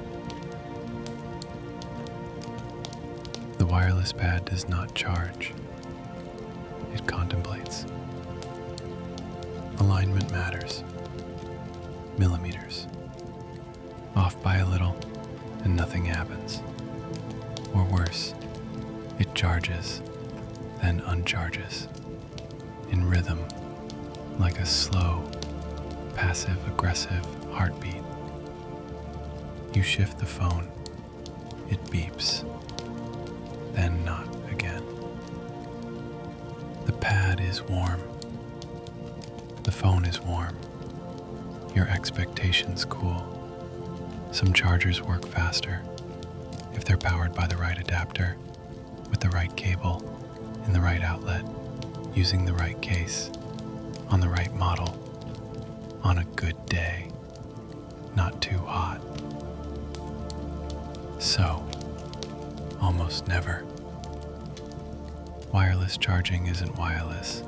The wireless pad does not charge. It contemplates. Alignment matters. Millimeters. Off by a little, and nothing happens. Or worse, it charges, then uncharges. In rhythm, like a slow, passive-aggressive heartbeat. You shift the phone, it beeps, then not again. The pad is warm. The phone is warm. Your expectations cool. Some chargers work faster if they're powered by the right adapter, with the right cable, in the right outlet, using the right case, on the right model, on a good day, not too hot. So, almost never. Wireless charging isn't wireless.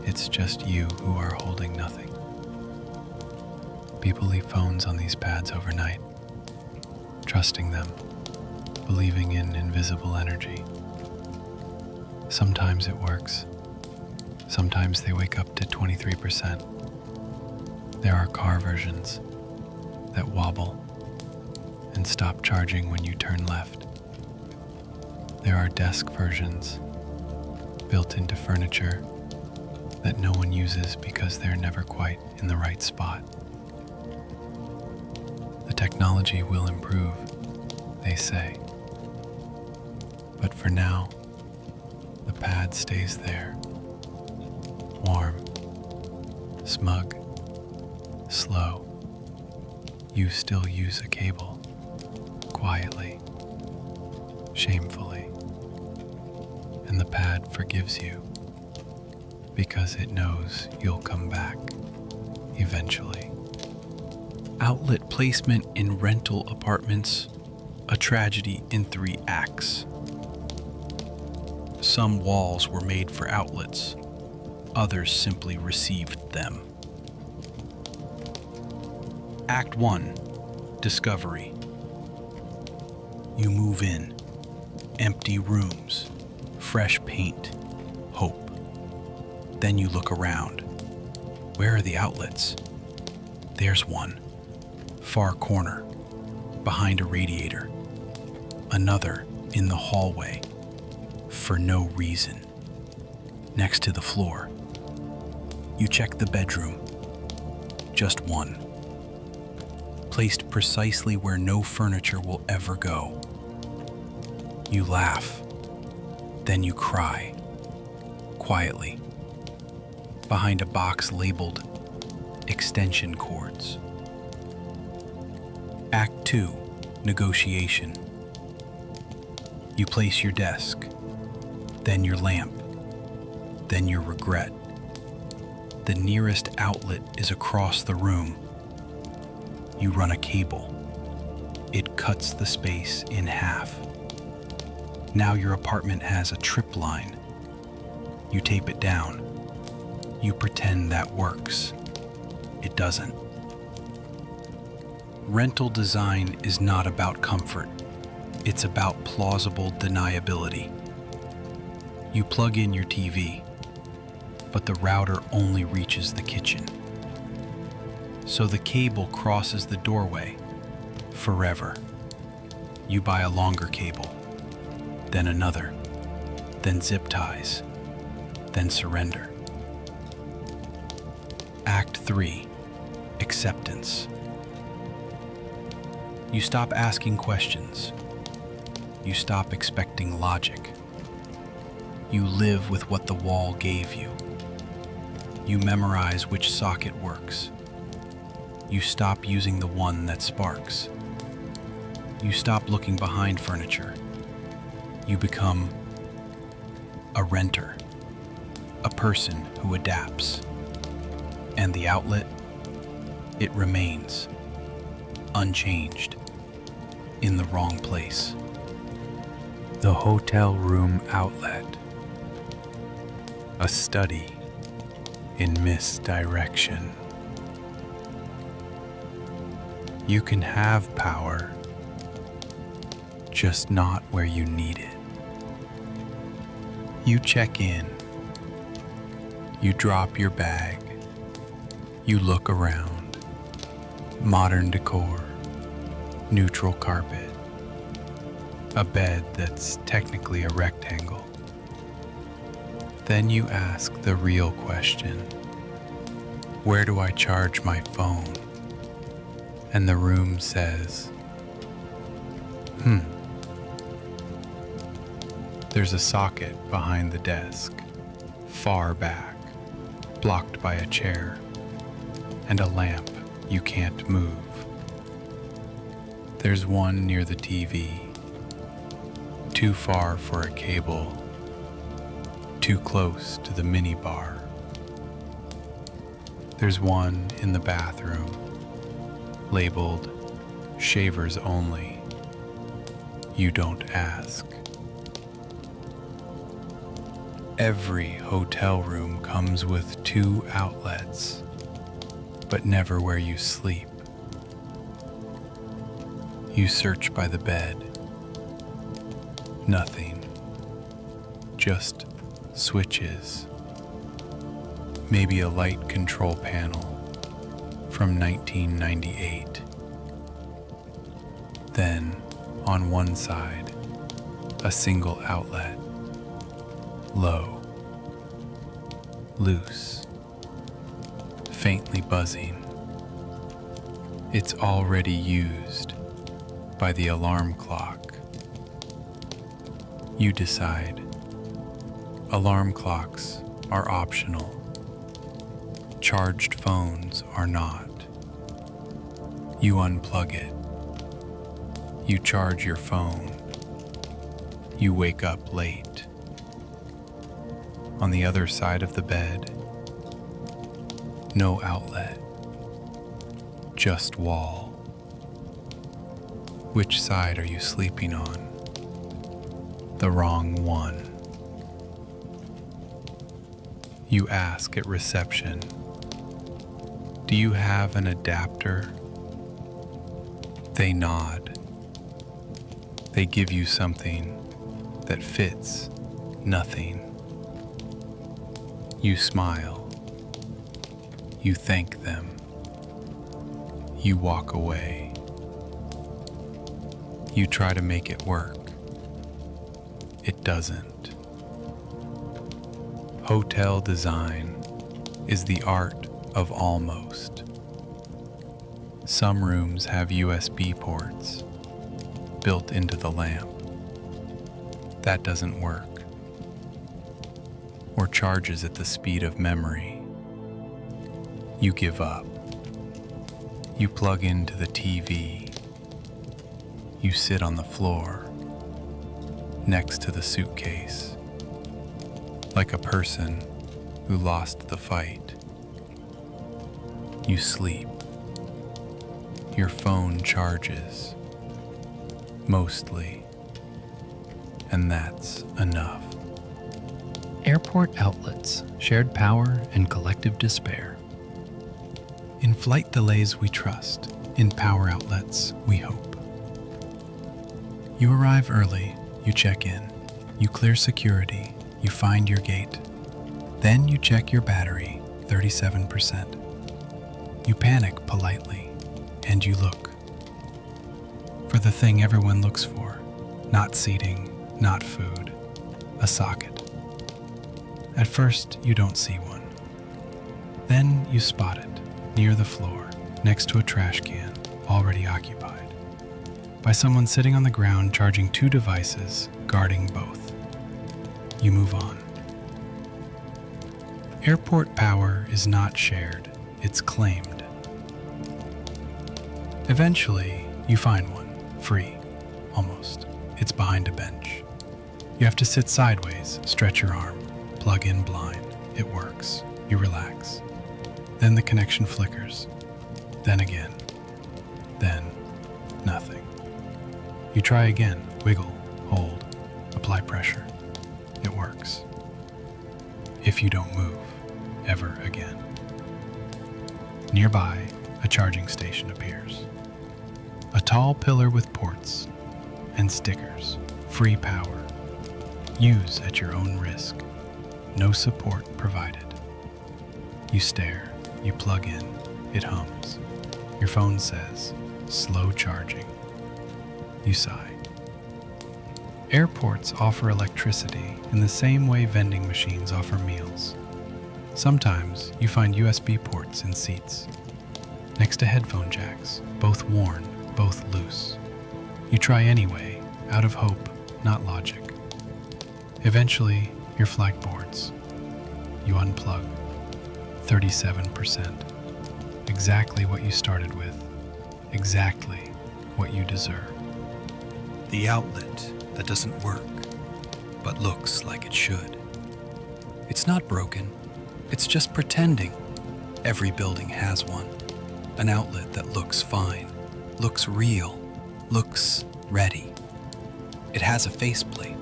It's just you who are holding nothing. People leave phones on these pads overnight, trusting them, believing in invisible energy. Sometimes it works. Sometimes they wake up to 23%. There are car versions that wobble and stop charging when you turn left. There are desk versions built into furniture that no one uses because they're never quite in the right spot. The technology will improve, they say. But for now, the pad stays there, warm, smug, slow. You still use a cable, quietly, shamefully. And the pad forgives you because it knows you'll come back eventually. Outlet placement in rental apartments, a tragedy in 3 acts. Some walls were made for outlets, others simply received them. Act 1, Discovery. You move in. Empty rooms, fresh paint, hope. Then you look around. Where are the outlets? There's one. Far corner, behind a radiator. Another in the hallway, for no reason. Next to the floor. You check the bedroom. Just one. placed precisely where no furniture will ever go. You laugh, then you cry, quietly, behind a box labeled extension cords. Act 2, negotiation. You place your desk, then your lamp, then your regret. The nearest outlet is across the room. You run a cable. It cuts the space in half. Now your apartment has a trip line. You tape it down. You pretend that works. It doesn't. Rental design is not about comfort. It's about plausible deniability. You plug in your TV, but the router only reaches the kitchen. So the cable crosses the doorway forever. You buy a longer cable, then another, then zip ties, then surrender. Act 3, acceptance. You stop asking questions. You stop expecting logic. You live with what the wall gave you. You memorize which socket works. You stop using the one that sparks. You stop looking behind furniture. You become a renter, a person who adapts. And the outlet, it remains unchanged, in the wrong place. The hotel room outlet. A study in misdirection. You can have power, just not where you need it. You check in. You drop your bag. You look around. Modern decor, neutral carpet, a bed that's technically a rectangle. Then you ask the real question, where do I charge my phone? And the room says, There's a socket behind the desk, far back, blocked by a chair, and a lamp you can't move. There's one near the TV, too far for a cable, too close to the minibar. There's one in the bathroom, labeled shavers only. You don't ask. Every hotel room comes with 2 outlets, but never where you sleep. You search by the bed. Nothing. Just switches. Maybe a light control panel from 1998. Then, on one side, a single outlet. Low. Loose. Faintly buzzing. It's already used by the alarm clock. You decide. Alarm clocks are optional. Charged phones are not. You unplug it. You charge your phone. You wake up late. On the other side of the bed, no outlet, just wall. Which side are you sleeping on? The wrong one. You ask at reception, do you have an adapter? They nod. They give you something that fits nothing. You smile. You thank them. You walk away. You try to make it work. It doesn't. Hotel design is the art of almost. Some rooms have USB ports built into the lamp. That doesn't work, or charges at the speed of memory. You give up. You plug into the TV. You sit on the floor next to the suitcase, like a person who lost the fight. You sleep. Your phone charges, mostly, and that's enough. Airport outlets, shared power, and collective despair. In flight delays we trust, in power outlets we hope. You arrive early, you check in, you clear security, you find your gate. Then you check your battery, 37%. You panic politely, and you look for the thing everyone looks for, not seating, not food, a socket. At first, you don't see one. Then you spot it, near the floor, next to a trash can, already occupied, by someone sitting on the ground charging 2 devices, guarding both. You move on. Airport power is not shared, it's claimed. Eventually, you find one, free, almost. It's behind a bench. You have to sit sideways, stretch your arm, plug in blind. It works. You relax. Then the connection flickers. Then again. Then nothing. You try again, wiggle, hold, apply pressure. It works. If you don't move, ever again. Nearby, a charging station appears. A tall pillar with ports and stickers, free power. Use at your own risk. No support provided. You stare, you plug in, it hums. Your phone says, slow charging. You sigh. Airports offer electricity in the same way vending machines offer meals. Sometimes you find USB ports in seats, next to headphone jacks, both worn, both loose. You try anyway, out of hope, not logic. Eventually, your flight boards. You unplug. 37%. Exactly what you started with. Exactly what you deserve. The outlet that doesn't work, but looks like it should. It's not broken. It's just pretending. Every building has one. An outlet that looks fine, looks real, looks ready. It has a faceplate,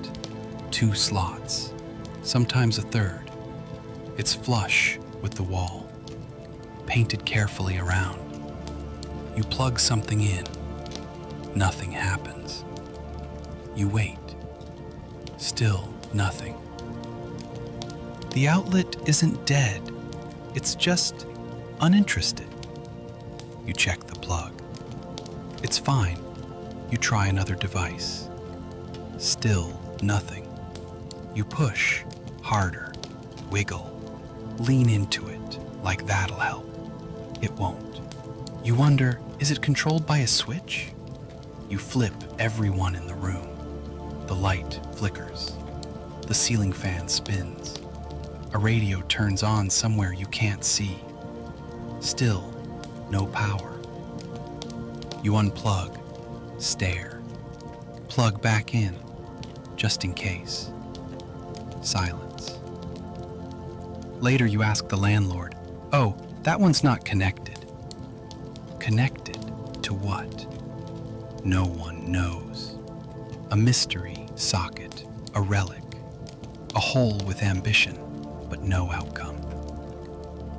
2 slots, sometimes a third. It's flush with the wall, painted carefully around. You plug something in, nothing happens. You wait, still nothing. The outlet isn't dead, it's just uninterested. You check the plug. It's fine. You try another device. Still nothing. You push harder, wiggle, lean into it like that'll help. It won't. You wonder, is it controlled by a switch? You flip everyone in the room. The light flickers. The ceiling fan spins. A radio turns on somewhere you can't see. Still, no power. You unplug, stare, plug back in, just in case. Silence. Later you ask the landlord, "Oh, that one's not connected." Connected to what? No one knows. A mystery socket, a relic, a hole with ambition, but no outcome.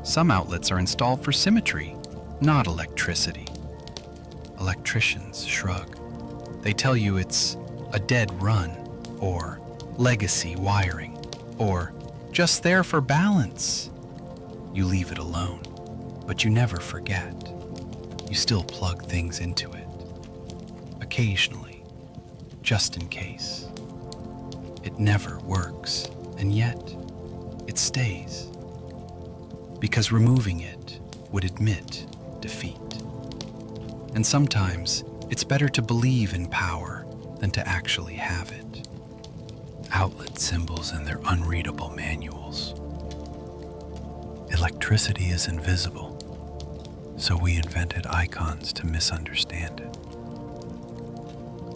Some outlets are installed for symmetry, not electricity. Electricians shrug. They tell you it's a dead run, or legacy wiring, or just there for balance. You leave it alone, but you never forget. You still plug things into it. Occasionally, just in case. It never works, and yet it stays. Because removing it would admit defeat. And sometimes it's better to believe in power than to actually have it. Outlet symbols and their unreadable manuals. Electricity is invisible, so we invented icons to misunderstand it.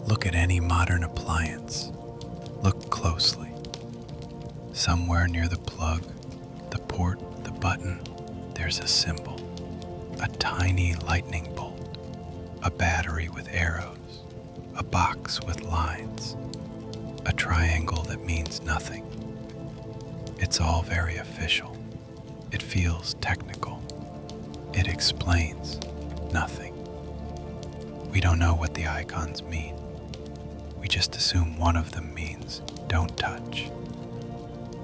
Look at any modern appliance. Look closely. Somewhere near the plug, the port, the button, there's a symbol. A tiny lightning bolt, a battery with arrows, a box with lines, a triangle that means nothing. It's all very official. It feels technical. It explains nothing. We don't know what the icons mean. We just assume one of them means don't touch.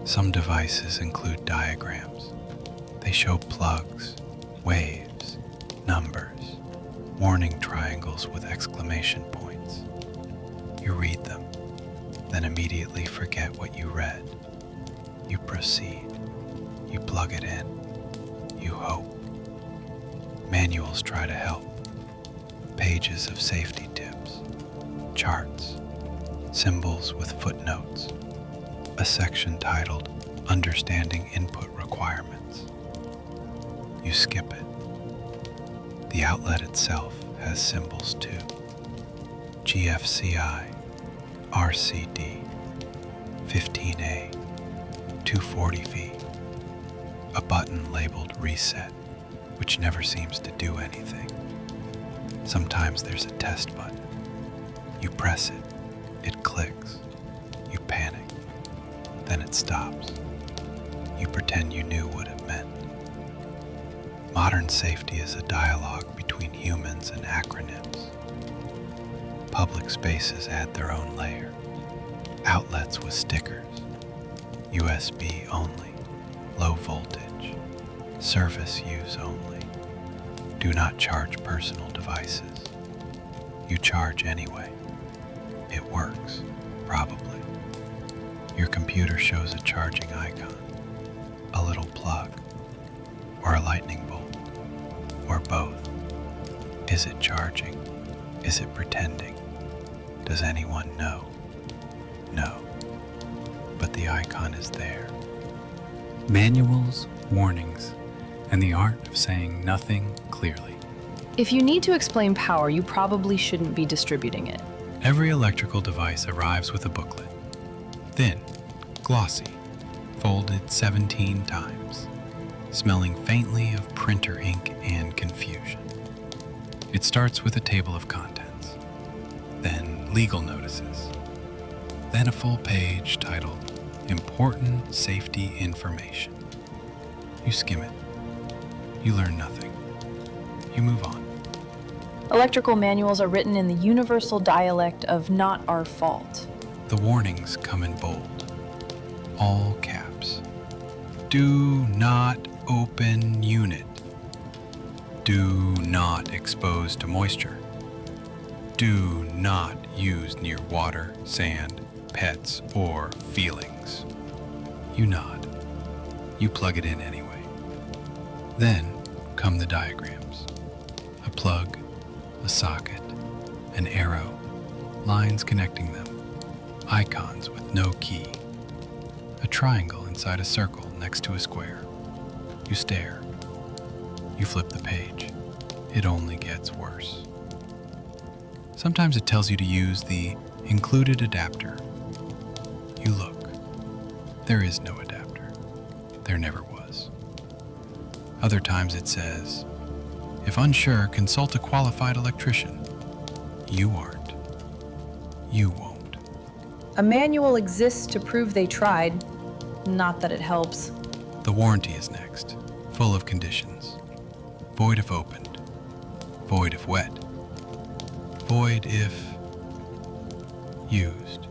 Some devices include diagrams. They show plugs, waves, numbers, warning triangles with exclamation points. You read them, then immediately forget what you read. You proceed. You plug it in. You hope. Manuals try to help. Pages of safety tips, charts, symbols with footnotes, a section titled Understanding Input Requirements. You skip it. The outlet itself has symbols too. GFCI, RCD, 15A, 240V, a button labeled Reset, which never seems to do anything. Sometimes there's a test button. You press it, it clicks. You panic. Then it stops. You pretend you knew what it meant. Modern safety is a dialogue between humans and acronyms. Public spaces add their own layer. Outlets with stickers. USB only. Low voltage. Service use only. Do not charge personal devices. You charge anyway. It works, probably. Your computer shows a charging icon, a little plug, or a lightning bolt, or both. Is it charging? Is it pretending? Does anyone know? No. But the icon is there. Manuals, warnings, and the art of saying nothing clearly. If you need to explain power, you probably shouldn't be distributing it. Every electrical device arrives with a booklet. Thin, glossy, folded 17 times, smelling faintly of printer ink and confusion. It starts with a table of contents, then legal notices, then a full page titled Important Safety Information. You skim it. You learn nothing. You move on. Electrical manuals are written in the universal dialect of not our fault. The warnings come in bold, all caps. Do not open unit. Do not expose to moisture. Do not use near water, sand, pets, or feelings. You nod. You plug it in anyway. Then come the diagrams. A plug, a socket, an arrow, lines connecting them, icons with no key, a triangle inside a circle next to a square. You stare. You flip the page. It only gets worse. Sometimes it tells you to use the included adapter. You look. There is no adapter. There never was. Other times it says, if unsure, consult a qualified electrician. You aren't. You won't. A manual exists to prove they tried, not that it helps. The warranty is next, full of conditions. Void if opened. Void if wet. Void if used.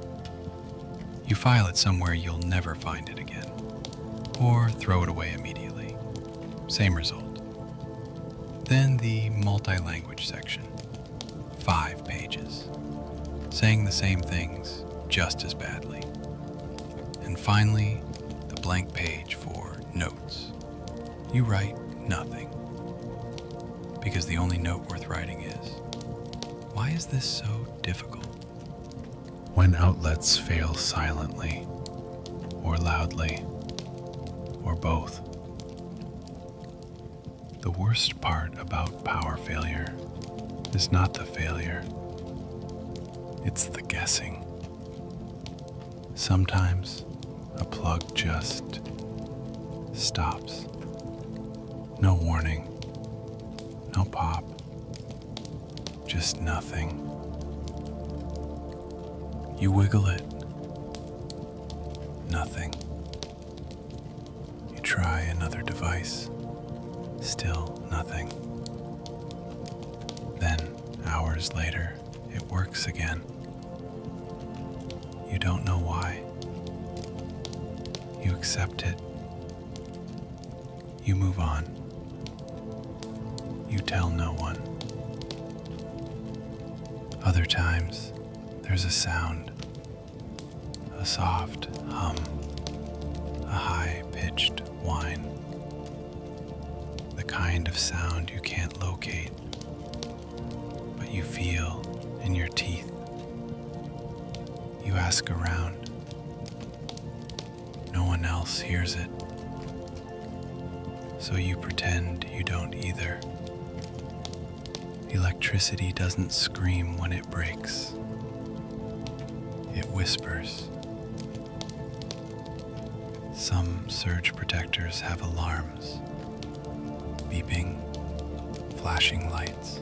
You file it somewhere you'll never find it again, or throw it away immediately. Same result. Then the multi-language section, 5 pages, saying the same things just as badly. And finally, the blank page for notes. You write nothing, because the only note worth writing is Why is this so difficult? When outlets fail silently, or loudly, or both. The worst part about power failure is not the failure, it's the guessing. Sometimes a plug just stops. No warning, no pop, just nothing. You wiggle it, nothing. You try another device, still nothing. Then, hours later, it works again. You don't know why. You accept it. You move on. You tell no one. Other times, there's a sound, a soft hum, a high-pitched whine. The kind of sound you can't locate, but you feel in your teeth. You ask around. No one else hears it, so you pretend you don't either. Electricity doesn't scream when it breaks. It whispers. Some surge protectors have alarms, beeping, flashing lights,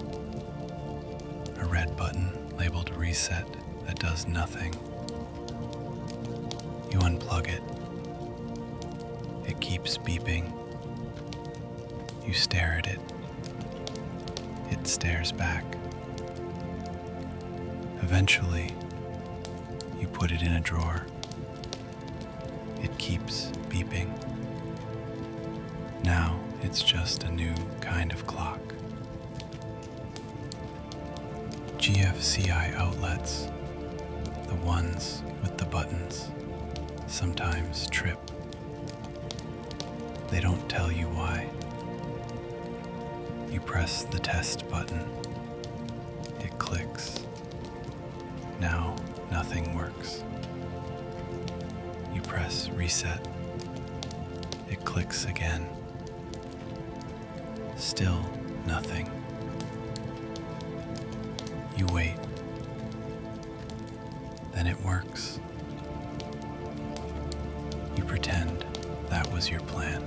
a red button labeled reset that does nothing. You unplug it. It keeps beeping. You stare at it. It stares back. Eventually, you put it in a drawer. It keeps beeping. Now it's just a new kind of clock. GFCI outlets, the ones with the buttons, sometimes trip. They don't tell you why. You press the test button. It clicks. Now nothing works. You press reset. It clicks again. Still nothing. You wait. Then it works. You pretend that was your plan.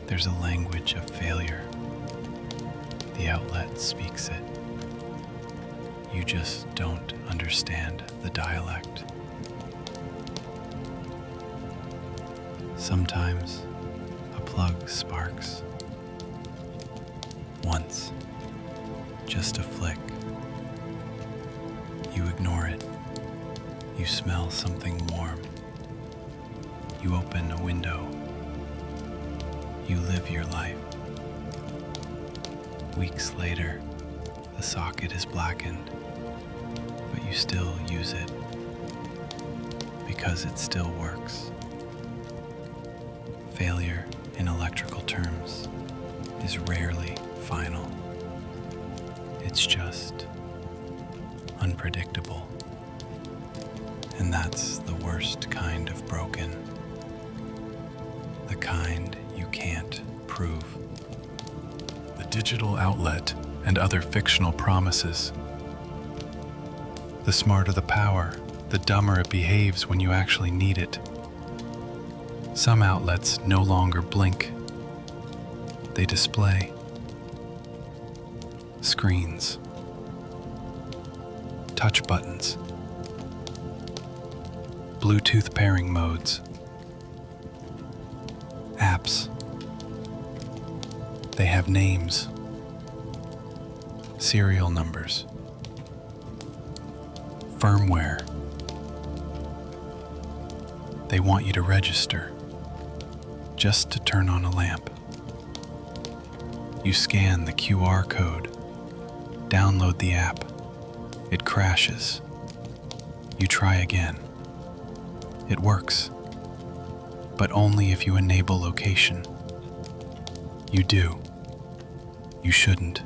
There's a language of failure. The outlet speaks it. You just don't understand the dialect. Sometimes a plug sparks. Once, just a flick. You ignore it. You smell something warm. You open a window. You live your life. Weeks later, the socket is blackened, but you still use it because it still works. Failure, in electrical terms, is rarely final. It's just unpredictable. And that's the worst kind of broken. The kind you can't prove. The digital outlet and other fictional promises. The smarter the power, the dumber it behaves when you actually need it. Some outlets no longer blink. They display screens, touch buttons, Bluetooth pairing modes, apps. They have names, serial numbers, firmware. They want you to register just to turn on a lamp. You scan the QR code, download the app. It crashes. You try again. It works, but only if you enable location. You do. You shouldn't.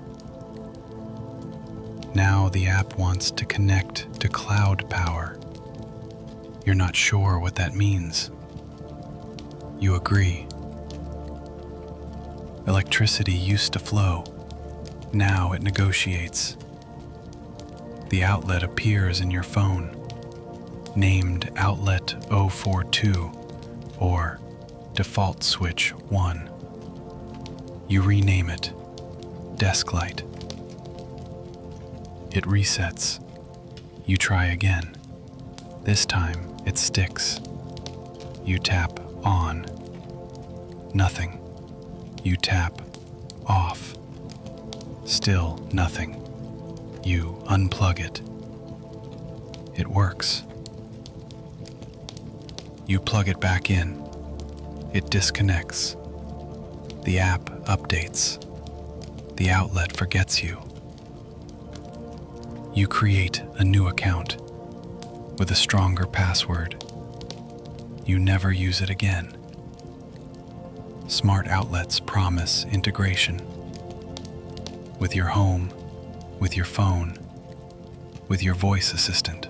Now the app wants to connect to cloud power. You're not sure what that means. You agree. Electricity used to flow. Now it negotiates. The outlet appears in your phone, named Outlet 042 or Default Switch 1. You rename it Desk Light. It resets. You try again. This time it sticks. You tap on. Nothing. You tap off. Still nothing. You unplug it. It works. You plug it back in. It disconnects. The app updates. The outlet forgets you. You create a new account with a stronger password. You never use it again. Smart outlets promise integration with your home, with your phone, with your voice assistant,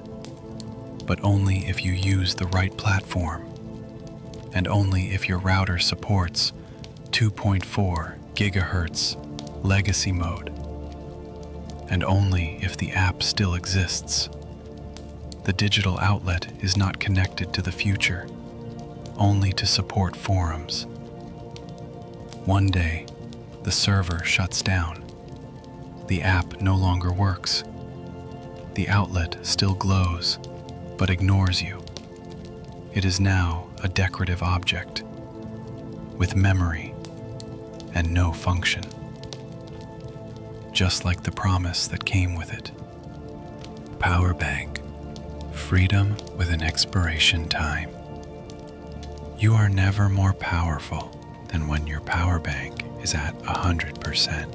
but only if you use the right platform, and only if your router supports 2.4 gigahertz legacy mode, and only if the app still exists. The digital outlet is not connected to the future, only to support forums. One day, the server shuts down. The app no longer works. The outlet still glows, but ignores you. It is now a decorative object, with memory and no function. Just like the promise that came with it. Power bank. Freedom with an expiration time. You are never more powerful than when your power bank is at 100%.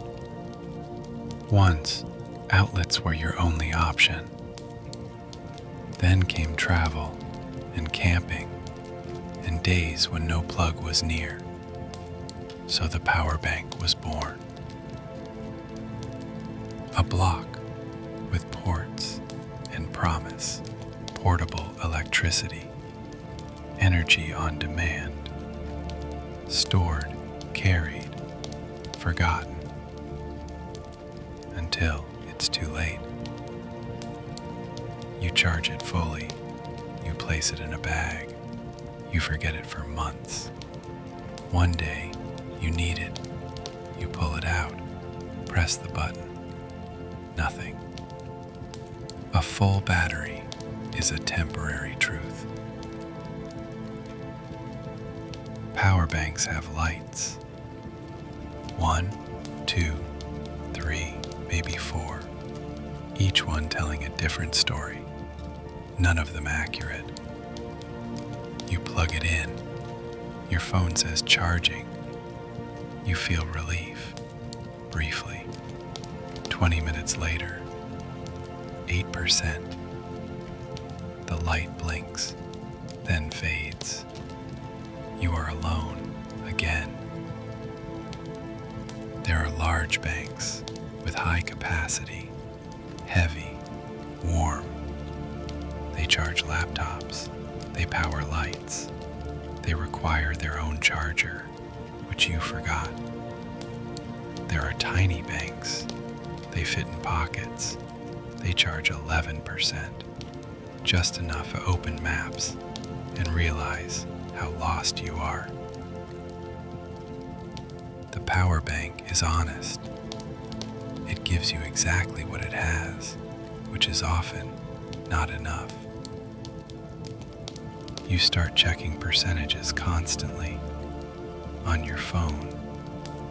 Once, outlets were your only option. Then came travel and camping and days when no plug was near. So the power bank was born. A block with ports and promise, portable electricity, energy on demand, stored, carried, forgotten, until it's too late. You charge it fully, you place it in a bag, you forget it for months. One day, you need it, you pull it out, press the button. Nothing. A full battery is a temporary truth. Power banks have lights. 1, 2, 3, maybe 4. Each one telling a different story. None of them accurate. You plug it in. Your phone says charging. You feel relief, briefly. 20 minutes later, 8%. The light blinks, then fades. You are alone again. There are large banks with high capacity, heavy, warm. They charge laptops, they power lights, they require their own charger, which you forgot. There are tiny banks. They fit in pockets. They charge 11%, just enough to open maps and realize how lost you are. The power bank is honest. It gives you exactly what it has, which is often not enough. You start checking percentages constantly, on your phone,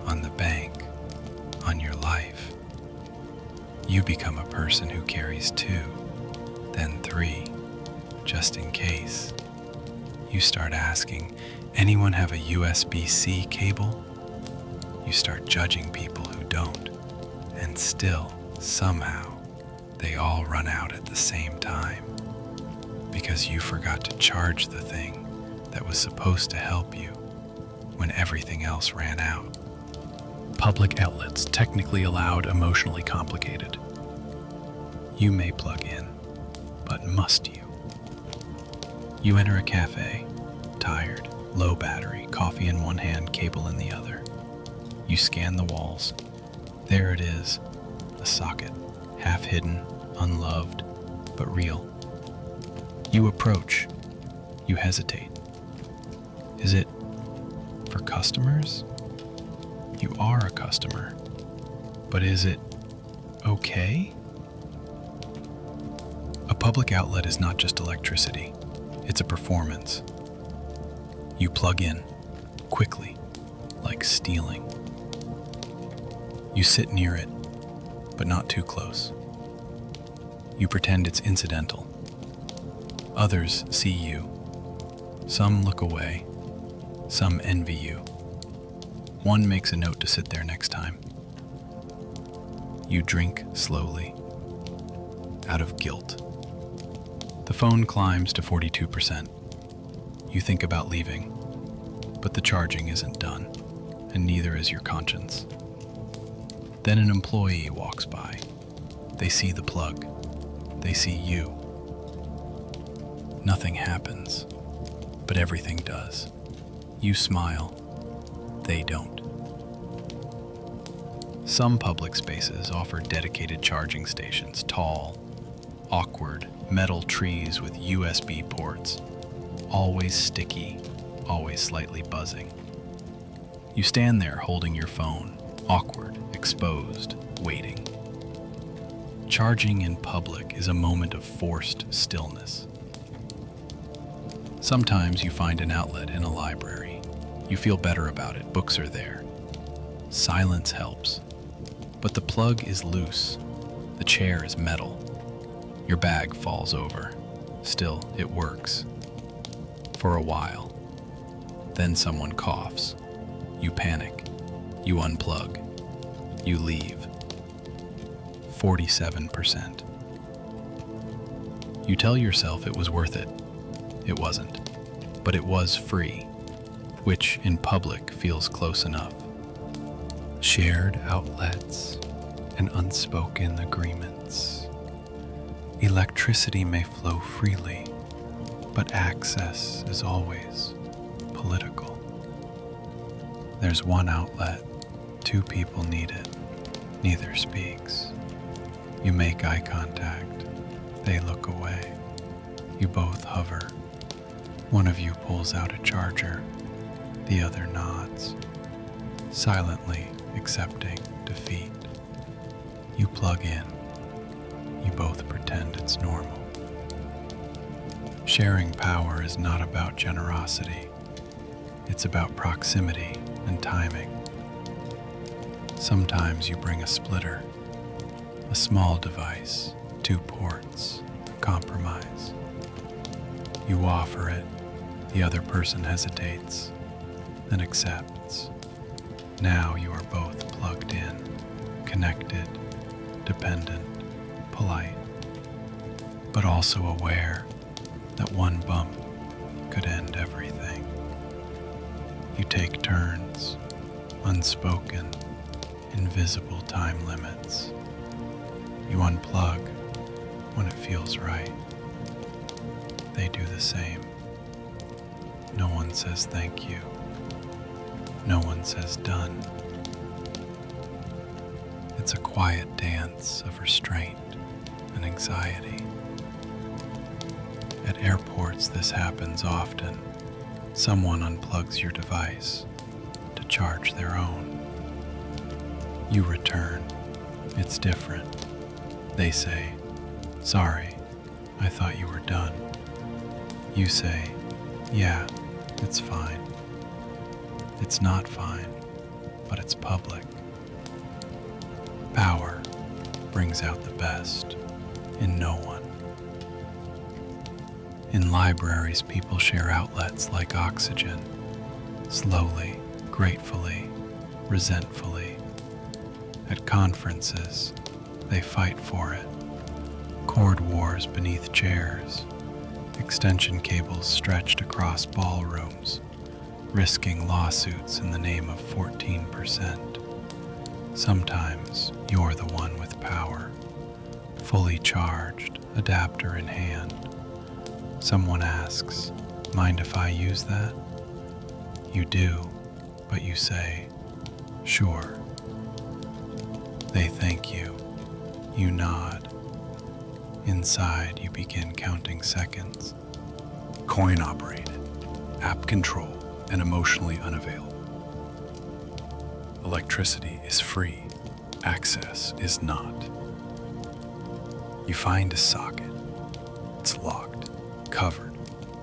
on the bank, on your life. You become a person who carries 2, then 3, just in case. You start asking, anyone have a USB-C cable? You start judging people who don't, and still, somehow, they all run out at the same time. Because you forgot to charge the thing that was supposed to help you when everything else ran out. Public outlets technically allowed, emotionally complicated. You may plug in, but must you? You enter a cafe, tired, low battery, coffee in one hand, cable in the other. You scan the walls. There it is, a socket, half hidden, unloved, but real. You approach. You hesitate. Is it for customers? You are a customer. But is it okay? A public outlet is not just electricity. It's a performance. You plug in, quickly, like stealing. You sit near it, but not too close. You pretend it's incidental. Others see you. Some look away. Some envy you. One makes a note to sit there next time. You drink slowly, out of guilt. The phone climbs to 42%. You think about leaving, but the charging isn't done, and neither is your conscience. Then an employee walks by. They see the plug. They see you. Nothing happens, but everything does. You smile. They don't. Some public spaces offer dedicated charging stations, tall, awkward, metal trees with USB ports, always sticky, always slightly buzzing. You stand there holding your phone, awkward, exposed, waiting. Charging in public is a moment of forced stillness. Sometimes you find an outlet in a library. You feel better about it. Books are there. Silence helps. But the plug is loose. The chair is metal. Your bag falls over. Still, it works. For a while. Then someone coughs. You panic. You unplug. You leave. 47%. You tell yourself it was worth it. It wasn't. But it was free, which in public feels close enough. Shared outlets and unspoken agreements. Electricity may flow freely, but access is always political. There's one outlet, two people need it, neither speaks. You make eye contact, they look away. You both hover. One of you pulls out a charger, the other nods, silently accepting defeat. You plug in. You both pretend it's normal. Sharing power is not about generosity. It's about proximity and timing. Sometimes you bring a splitter, a small device, 2 ports, compromise. You offer it, the other person hesitates, then accepts. Now you are both plugged in, connected, dependent, polite, but also aware that one bump could end everything. You take turns, unspoken, invisible time limits. You unplug when it feels right. They do the same. No one says thank you. No one says done. It's a quiet dance of restraint and anxiety. At airports, this happens often. Someone unplugs your device to charge their own. You return. It's different. They say, "Sorry, I thought you were done." You say, "Yeah, it's fine." It's not fine, but it's public. Power brings out the best in no one. In libraries, people share outlets like oxygen, slowly, gratefully, resentfully. At conferences, they fight for it. Cord wars beneath chairs, extension cables stretched across ballrooms, risking lawsuits in the name of 14%. Sometimes you're the one with power, fully charged, adapter in hand. Someone asks, "Mind if I use that?" You do, but you say, "Sure." They thank you. You nod. Inside, you begin counting seconds. Coin operated, app control, and emotionally unavailable. Electricity is free, access is not. You find a socket. It's locked, covered,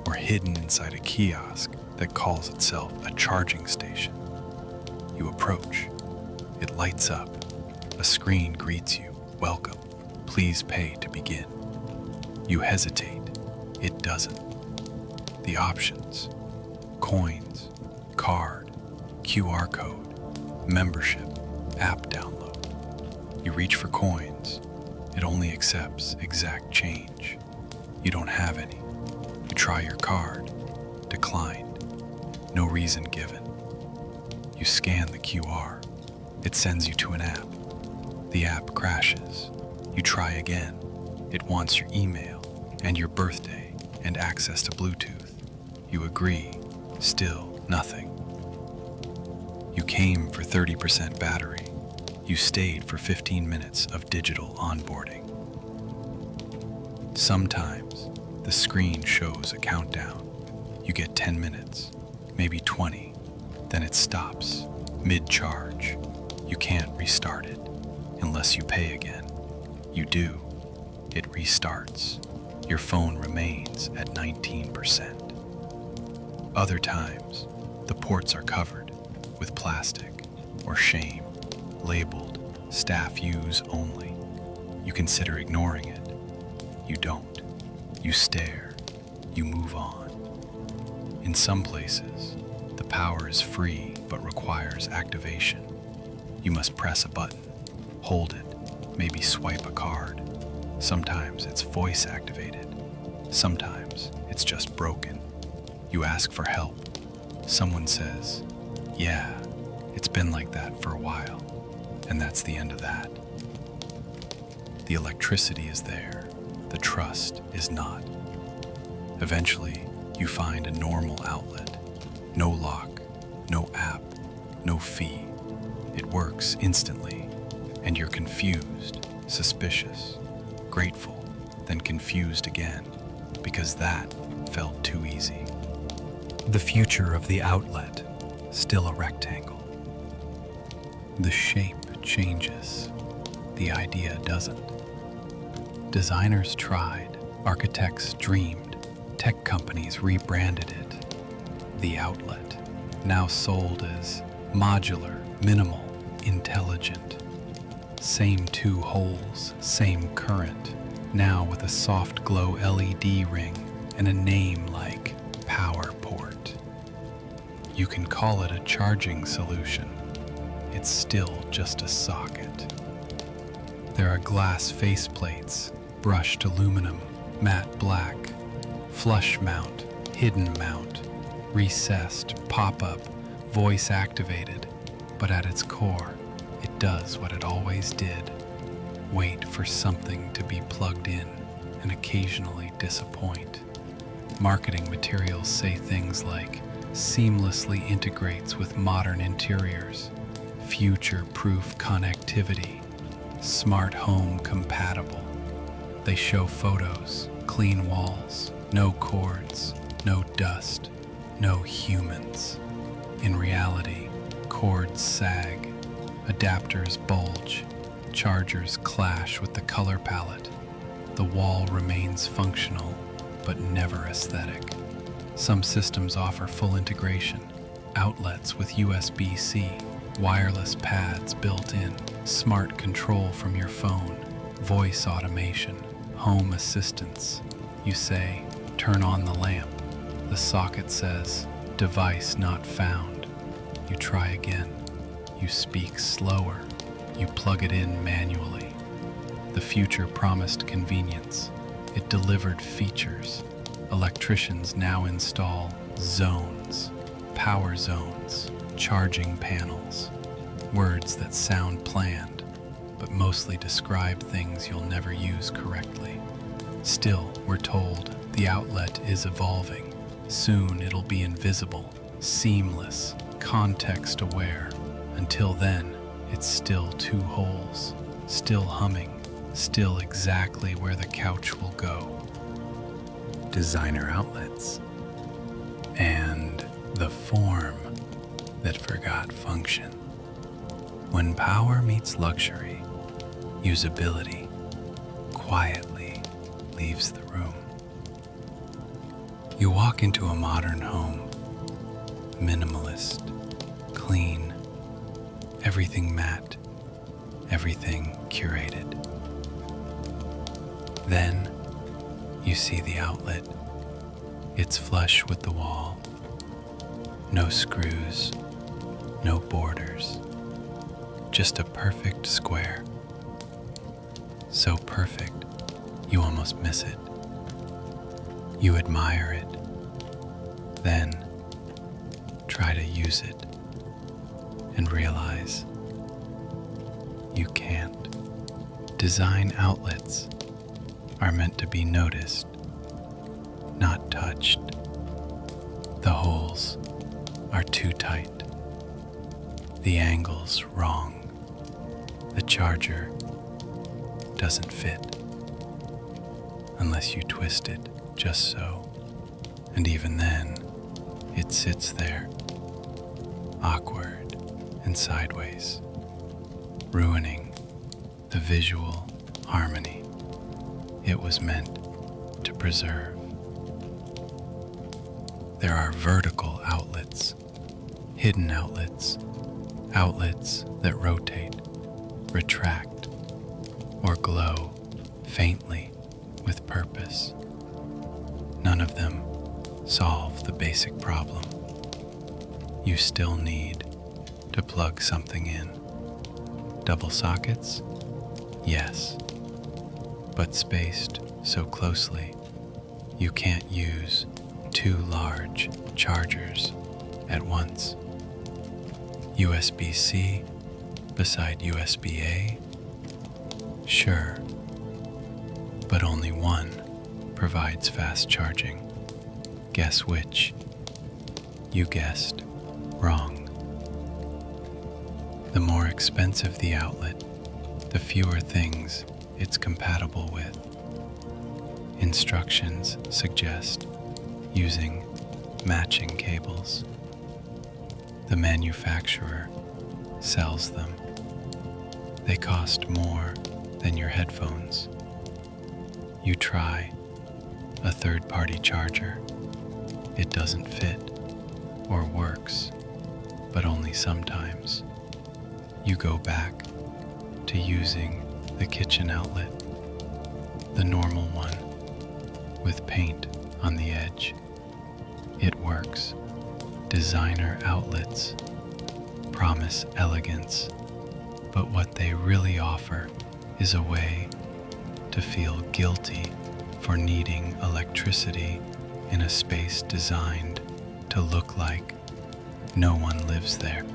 or hidden inside a kiosk that calls itself a charging station. You approach. It lights up. A screen greets you. "Welcome. Please pay to begin." You hesitate. It doesn't. The options: coins, card, QR code, membership, app download. You reach for coins. It only accepts exact change. You don't have any. You try your card. Declined. No reason given. You scan the QR. It sends you to an app. The app crashes. You try again. It wants your email and your birthday and access to Bluetooth. You agree. Still nothing. You came for 30% battery. You stayed for 15 minutes of digital onboarding. Sometimes the screen shows a countdown. You get 10 minutes, maybe 20. Then it stops, mid-charge. You can't restart it unless you pay again. You do. It restarts. Your phone remains at 19%. Other times, the ports are covered with plastic or shame, labeled "staff use only." You consider ignoring it. You don't. You stare. You move on. In some places, the power is free but requires activation. You must press a button, hold it, maybe swipe a card. Sometimes it's voice activated. Sometimes it's just broken. You ask for help. Someone says, "Yeah, it's been like that for a while," and that's the end of that. The electricity is there. The trust is not. Eventually, you find a normal outlet. No lock, no app, no fee. It works instantly, and you're confused, suspicious, grateful, then confused again, because that felt too easy. The future of the outlet, still a rectangle. The shape changes. The idea doesn't. Designers tried, architects dreamed, tech companies rebranded it. The outlet, now sold as modular, minimal, intelligent. Same two holes, same current, now with a soft glow LED ring and a name like Power Port. You can call it a charging solution. It's still just a socket. There are glass faceplates, brushed aluminum, matte black, flush mount, hidden mount, recessed, pop-up, voice activated, but at its core, it does what it always did: wait for something to be plugged in and occasionally disappoint. Marketing materials say things like seamlessly integrates with modern interiors, future-proof connectivity, smart home compatible. They show photos, clean walls, no cords, no dust, no humans. In reality, cords sag, adapters bulge, chargers clash with the color palette. The wall remains functional, but never aesthetic. Some systems offer full integration, outlets with USB-C, wireless pads built in, smart control from your phone, voice automation, home assistance. You say, "Turn on the lamp." The socket says, "Device not found." You try again. You speak slower. You plug it in manually. The future promised convenience. It delivered features. Electricians now install zones, power zones, charging panels. Words that sound planned, but mostly describe things you'll never use correctly. Still, we're told the outlet is evolving. Soon it'll be invisible, seamless, context-aware. Until then, it's still two holes, still humming, still exactly where the couch will go. Designer outlets. And the form that forgot function. When power meets luxury, usability quietly leaves the room. You walk into a modern home, minimalist, clean, everything matte, everything curated. Then you see the outlet. It's flush with the wall. No screws, no borders, just a perfect square. So perfect, you almost miss it. You admire it, then try to use it and realize you can't. Design outlets are meant to be noticed, not touched. The holes are too tight, the angle's wrong, the charger doesn't fit unless you twist it just so, and even then it sits there, awkward and sideways, ruining the visual harmony it was meant to preserve. There are vertical outlets, hidden outlets, outlets that rotate, retract, or glow faintly with purpose. None of them solve the basic problem. You still need to plug something in. Double sockets? Yes, but spaced so closely you can't use two large chargers at once. USB-C beside USB-A? Sure, but only one provides fast charging. Guess which? You guessed wrong. The more expensive the outlet, the fewer things it's compatible with. Instructions suggest using matching cables. The manufacturer sells them. They cost more than your headphones. You try a third-party charger. It doesn't fit or works, but only sometimes. You go back to using the kitchen outlet, the normal one with paint on the edge. It works. Designer outlets promise elegance, but what they really offer is a way to feel guilty for needing electricity in a space designed to look like no one lives there.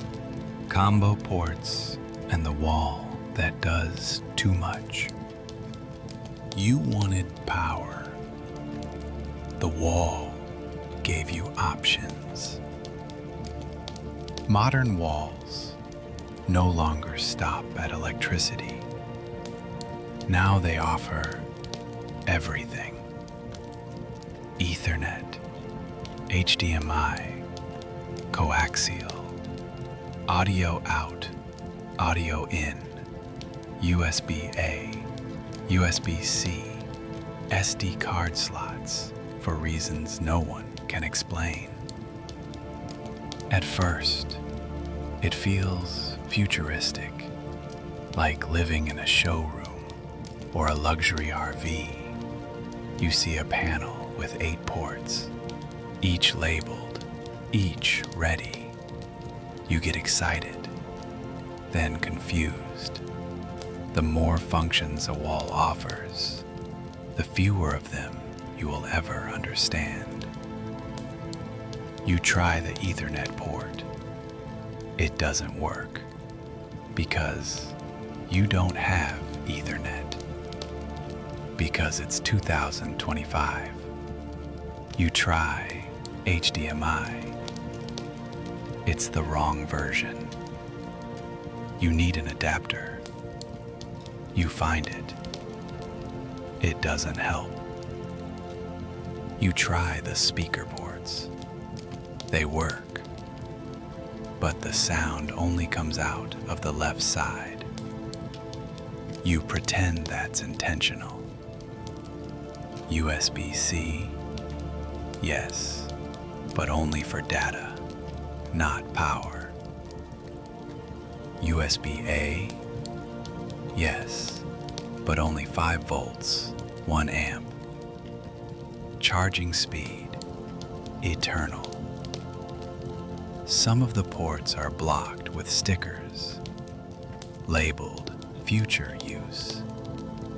Combo ports and the wall that does too much. You wanted power. The wall gave you options. Modern walls no longer stop at electricity. Now they offer everything. Ethernet, HDMI, coaxial, audio out, audio in, USB-A, USB-C, SD card slots for reasons no one can explain. At first, it feels futuristic, like living in a showroom or a luxury RV. You see a panel with 8 ports, each labeled, each ready. You get excited, then confused. The more functions a wall offers, the fewer of them you will ever understand. You try the Ethernet port. It doesn't work because You don't have Ethernet because it's 2025. You try HDMI. It's the wrong version. You need an adapter. You find it. It doesn't help. You try the speaker ports. They work, but the sound only comes out of the left side. You pretend that's intentional. USB-C, yes, but only for data, not power. USB-A, yes, but only 5 volts, 1 amp. Charging speed, eternal. Some of the ports are blocked with stickers, labeled future use.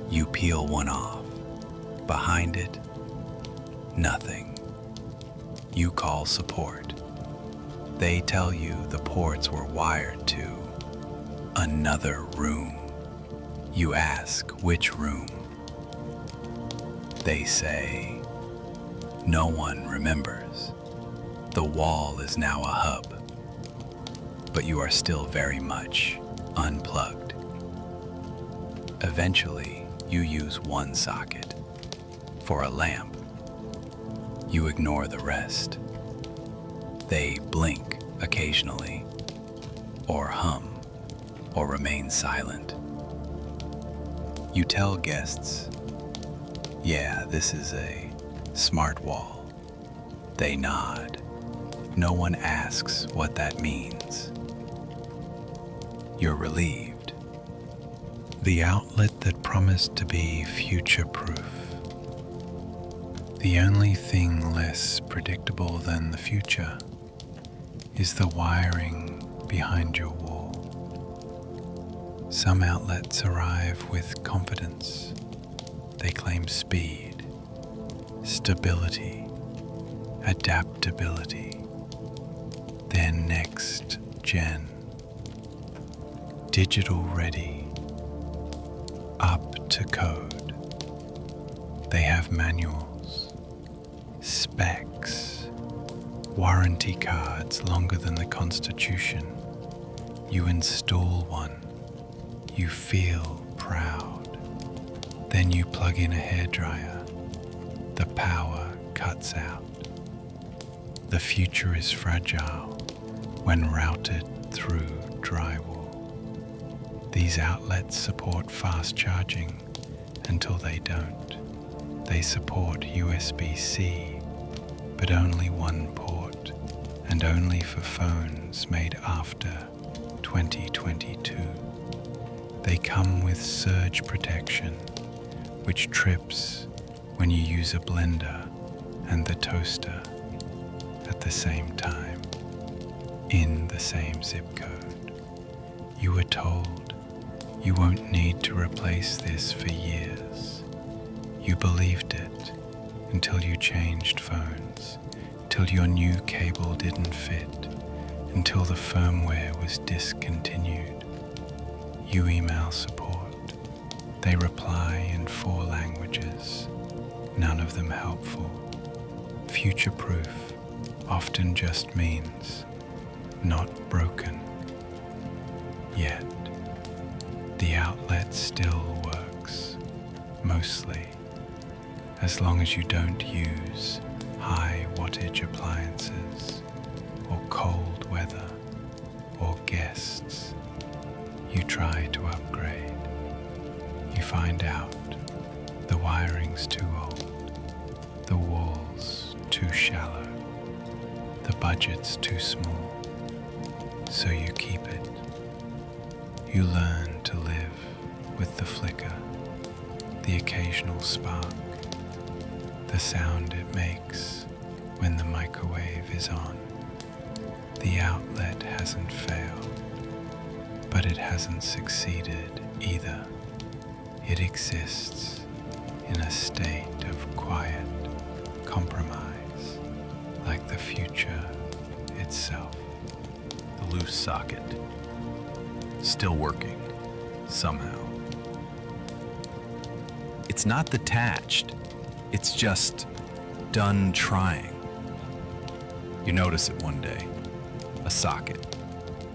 You peel one off. Behind it, nothing. You call support. They tell you the ports were wired to another room. You ask which room. They say, no one remembers. The wall is now a hub, but you are still very much unplugged. Eventually, you use one socket for a lamp. You ignore the rest. They blink occasionally, or hum, or remain silent. You tell guests, yeah, this is a smart wall. They nod. No one asks what that means. You're relieved. The outlet that promised to be future-proof. The only thing less predictable than the future is the wiring behind your wall. Some outlets arrive with confidence. They claim speed, stability, adaptability. Their next gen. Digital ready, up to code. They have manuals, specs, warranty cards longer than the Constitution. You install one. You feel proud. Then you plug in a hairdryer. The power cuts out. The future is fragile when routed through drywall. These outlets support fast charging until they don't. They support USB-C, but only one port, and only for phones made after 2022. They come with surge protection, which trips when you use a blender and the toaster at the same time, in the same zip code. You were told you won't need to replace this for years. You believed it until you changed phones, till your new cable didn't fit, until the firmware was discontinued. You email support. They reply in 4 languages, none of them helpful. Future-proof often just means not broken. Yet, the outlet still works, mostly, as long as you don't use high wattage appliances, or cold weather, or guests. You try to upgrade. You find out the wiring's too old, the walls too shallow, the budget's too small, so you keep it. You learn to live with the flicker, the occasional spark, the sound it makes when the microwave is on. The outlet hasn't failed, but it hasn't succeeded either. It exists in a state of quiet compromise, like the future itself. The loose socket. Still working. somehow. It's not detached, it's just done trying. You notice it one day, a socket,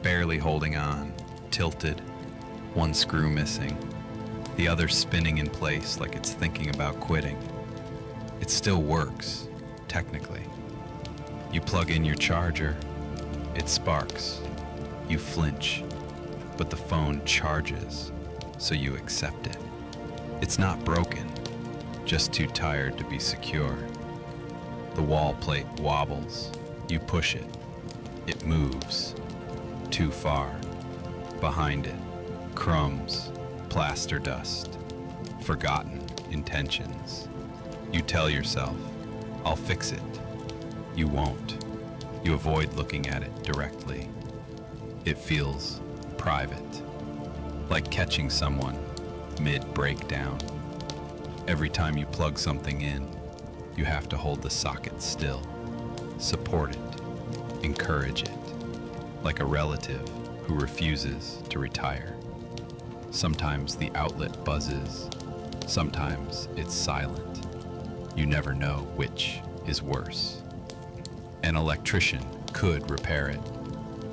barely holding on, tilted, one screw missing, the other spinning in place like it's thinking about quitting. It still works, technically. You plug in your charger, it sparks. You flinch, but the phone charges, so you accept it. It's not broken, just too tired to be secure. The wall plate wobbles. You push it. It moves. Too far. Behind it, crumbs, plaster dust, forgotten intentions. You tell yourself, I'll fix it. You won't. You avoid looking at it directly. It feels private, like catching someone mid-breakdown. Every time you plug something in, you have to hold the socket still, support it, encourage it, like a relative who refuses to retire. Sometimes the outlet buzzes, sometimes it's silent. You never know which is worse. An electrician could repair it.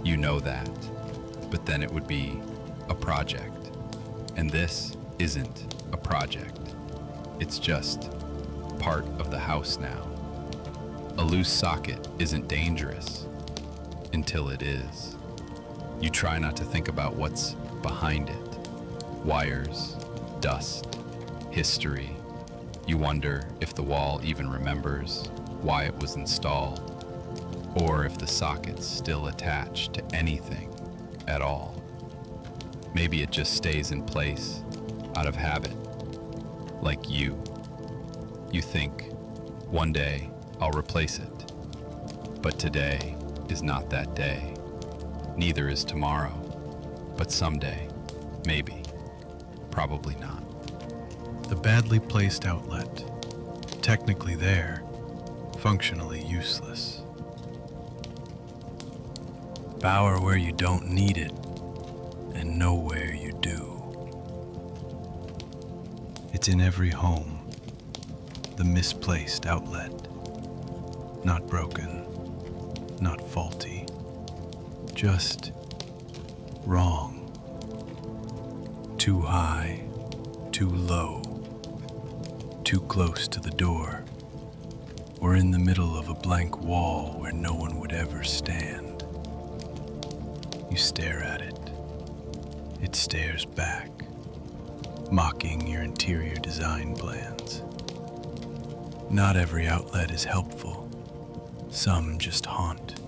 You know that, but then it would be a project. And this isn't a project. It's just part of the house now. A loose socket isn't dangerous until it is. You try not to think about what's behind it. Wires, dust, history. You wonder if the wall even remembers why it was installed, or if the socket's still attached to anything at all. Maybe it just stays in place out of habit, like you. You think, one day I'll replace it. But today is not that day. Neither is tomorrow. But someday, maybe. Probably not. The badly placed outlet, technically there, functionally useless. Power where you don't need it, and nowhere you do. It's in every home, the misplaced outlet. Not broken, not faulty, just wrong. Too high, too low, too close to the door, or in the middle of a blank wall where no one would ever stand. You stare at it. It stares back, mocking your interior design plans. Not every outlet is helpful. Some just haunt.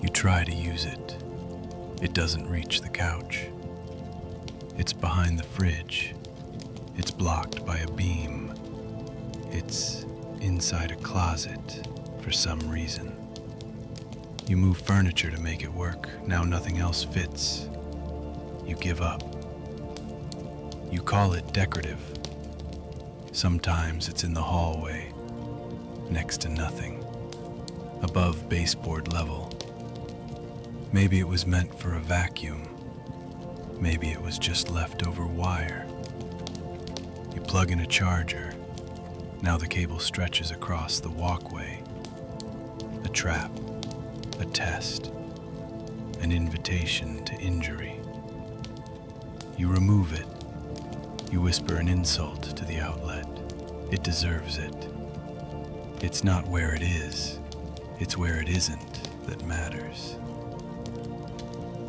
You try to use it. It doesn't reach the couch. It's behind the fridge. It's blocked by a beam. It's inside a closet for some reason. You move furniture to make it work. Now nothing else fits. You give up. You call it decorative. Sometimes it's in the hallway, next to nothing, above baseboard level. Maybe it was meant for a vacuum. Maybe it was just leftover wire. You plug in a charger. Now the cable stretches across the walkway. A trap, a test, an invitation to injury. You remove it. You whisper an insult to the outlet. It deserves it. It's not where it is, it's where it isn't that matters.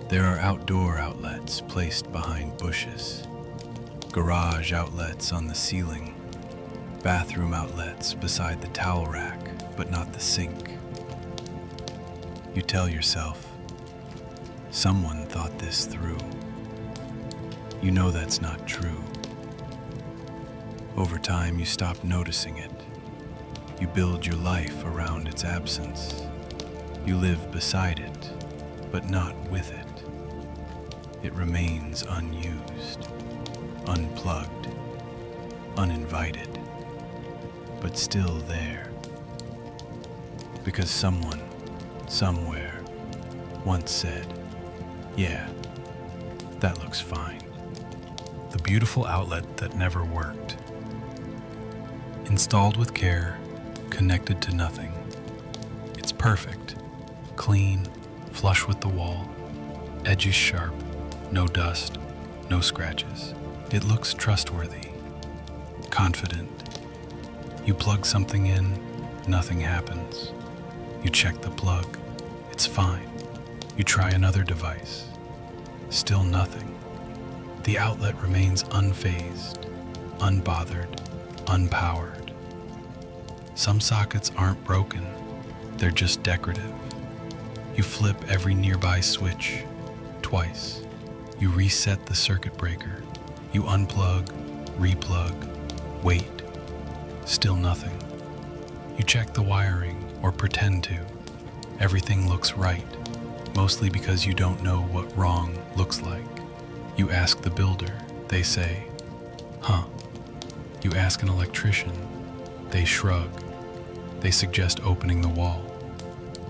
There are outdoor outlets placed behind bushes, garage outlets on the ceiling, bathroom outlets beside the towel rack, but not the sink. You tell yourself, someone thought this through. You know that's not true. Over time, you stop noticing it. You build your life around its absence. You live beside it, but not with it. It remains unused, unplugged, uninvited, but still there. Because someone, somewhere, once said, yeah, That looks fine. The beautiful outlet that never worked. Installed with care, connected to nothing. It's perfect. Clean, flush with the wall, edges sharp, no dust, no scratches. It looks trustworthy, confident. You plug something in, nothing happens. You check the plug, it's fine. You try another device, still nothing. The outlet remains unfazed, unbothered, unpowered. Some sockets aren't broken, they're just decorative. You flip every nearby switch, twice. You reset the circuit breaker. You unplug, replug, wait. Still nothing. You check the wiring, or pretend to. Everything looks right, mostly because you don't know what wrong looks like. You ask the builder, they say, huh. You ask an electrician, they shrug. They suggest opening the wall.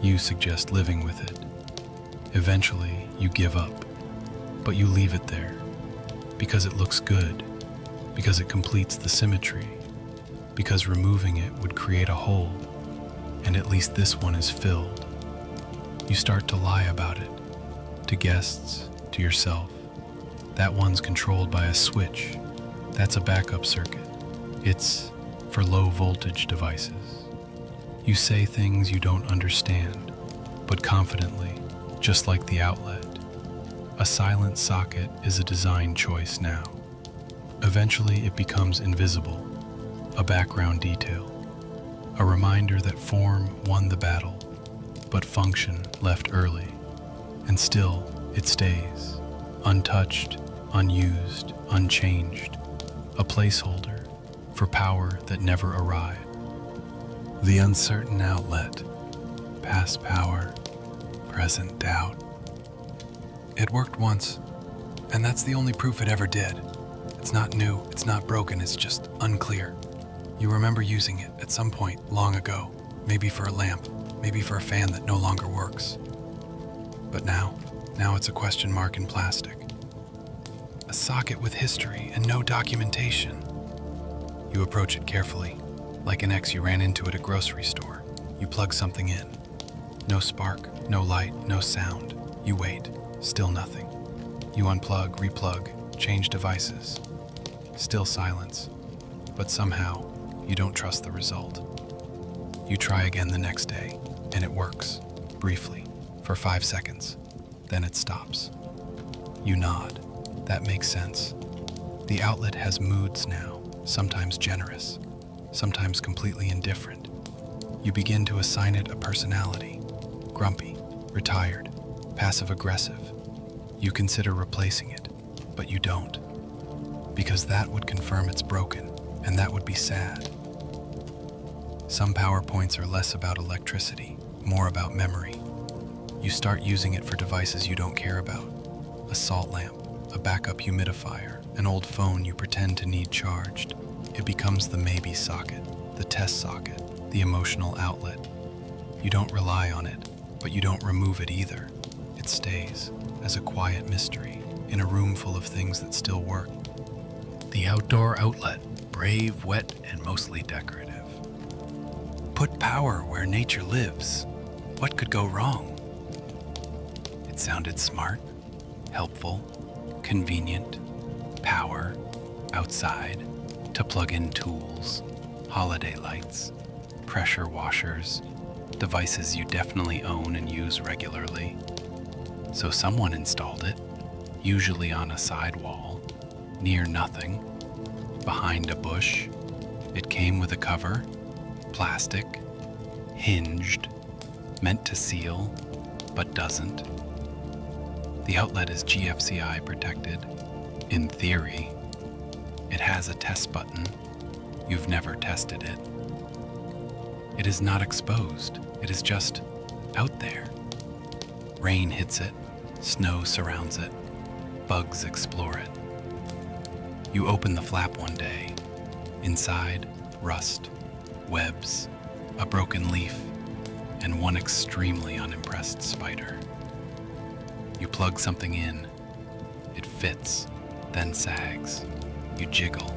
You suggest living with it. Eventually, you give up, but you leave it there because it looks good, because it completes the symmetry, because removing it would create a hole, and at least this one is filled. You start to lie about it, to guests, to yourself. That one's controlled by a switch. That's a backup circuit. It's for low voltage devices. You say things you don't understand, but confidently, just like the outlet. A silent socket is a design choice now. Eventually it becomes invisible, a background detail, a reminder that form won the battle, but function left early. And still, it stays, untouched, unused, unchanged, a placeholder for power that never arrived. The uncertain outlet, past power, present doubt. It worked once, and that's the only proof it ever did. It's not new, it's not broken, it's just unclear. You remember using it at some point long ago, maybe for a lamp, maybe for a fan that no longer works. But now it's a question mark in plastic. A socket with history and no documentation. You approach it carefully, like an ex you ran into at a grocery store. You plug something in. No spark, no light, no sound. You wait, still nothing. You unplug, replug, change devices. Still silence. But somehow, you don't trust the result. You try again the next day, and it works, briefly, for 5 seconds. Then it stops. You nod. That makes sense. The outlet has moods now, sometimes generous, sometimes completely indifferent. You begin to assign it a personality. Grumpy, retired, passive-aggressive. You consider replacing it, but you don't. Because that would confirm it's broken, and that would be sad. Some PowerPoints are less about electricity, more about memory. You start using it for devices you don't care about. A salt lamp, a backup humidifier, an old phone you pretend to need charged. It becomes the maybe socket, the test socket, the emotional outlet. You don't rely on it, but you don't remove it either. It stays as a quiet mystery in a room full of things that still work. The outdoor outlet, brave, wet, and mostly decorative. Put power where nature lives. What could go wrong? It sounded smart, helpful, convenient, power, outside, to plug in tools, holiday lights, pressure washers, devices you definitely own and use regularly. So someone installed it, usually on a side wall, near nothing, behind a bush. It came with a cover, plastic, hinged, meant to seal, but doesn't. The outlet is GFCI protected, in theory. It has a test button. You've never tested it. It is not exposed. It is just out there. Rain hits it, snow surrounds it, bugs explore it. You open the flap one day. Inside, rust, webs, a broken leaf, and one extremely unimpressed spider. You plug something in. It fits, then sags. You jiggle.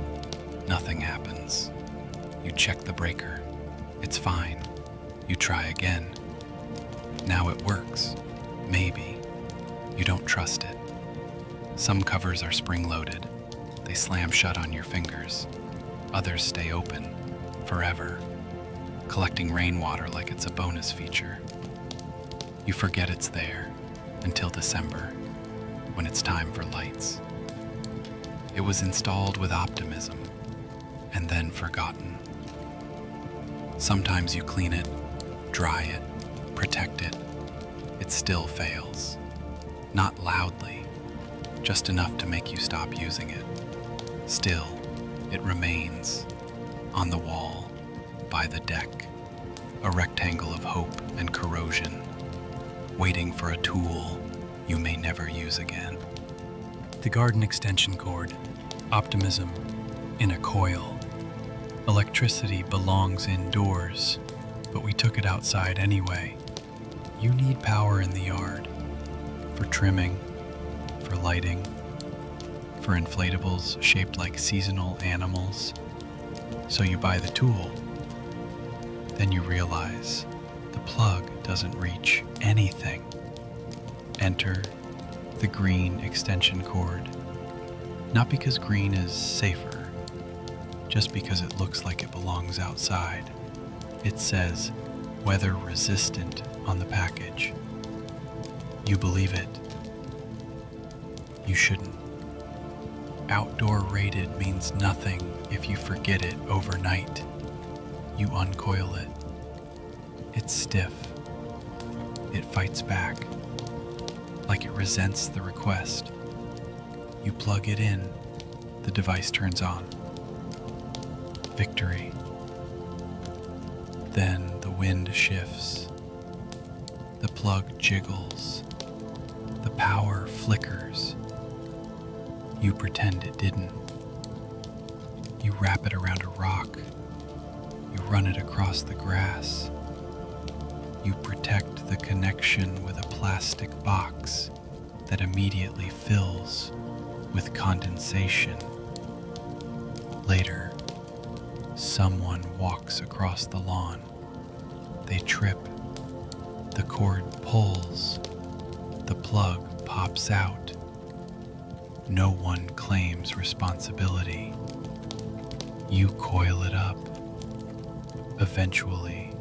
Nothing happens. You check the breaker. It's fine. You try again. Now it works. Maybe. You don't trust it. Some covers are spring-loaded. They slam shut on your fingers. Others stay open, forever, collecting rainwater like it's a bonus feature. You forget it's there until December, when it's time for lights. It was installed with optimism, and then forgotten. Sometimes you clean it, dry it, protect it. It still fails. Not loudly, just enough to make you stop using it. Still, it remains on the wall, by the deck, a rectangle of hope and corrosion, waiting for a tool you may never use again. The garden extension cord, optimism in a coil. Electricity belongs indoors, but we took it outside anyway. You need power in the yard, for trimming, for lighting, for inflatables shaped like seasonal animals. So you buy the tool. Then you realize the plug doesn't reach anything. Enter the green extension cord. Not because green is safer, just because it looks like it belongs outside. It says weather resistant on the package. You believe it. You shouldn't. Outdoor rated means nothing if you forget it overnight. You uncoil it. It's stiff. It fights back, like it resents the request. You plug it in, the device turns on. Victory. Then the wind shifts. The plug jiggles. The power flickers. You pretend it didn't. You wrap it around a rock. You run it across the grass. You protect the connection with a plastic box that immediately fills with condensation. Later, someone walks across the lawn. They trip. The cord pulls. The plug pops out. No one claims responsibility. You coil it up, eventually,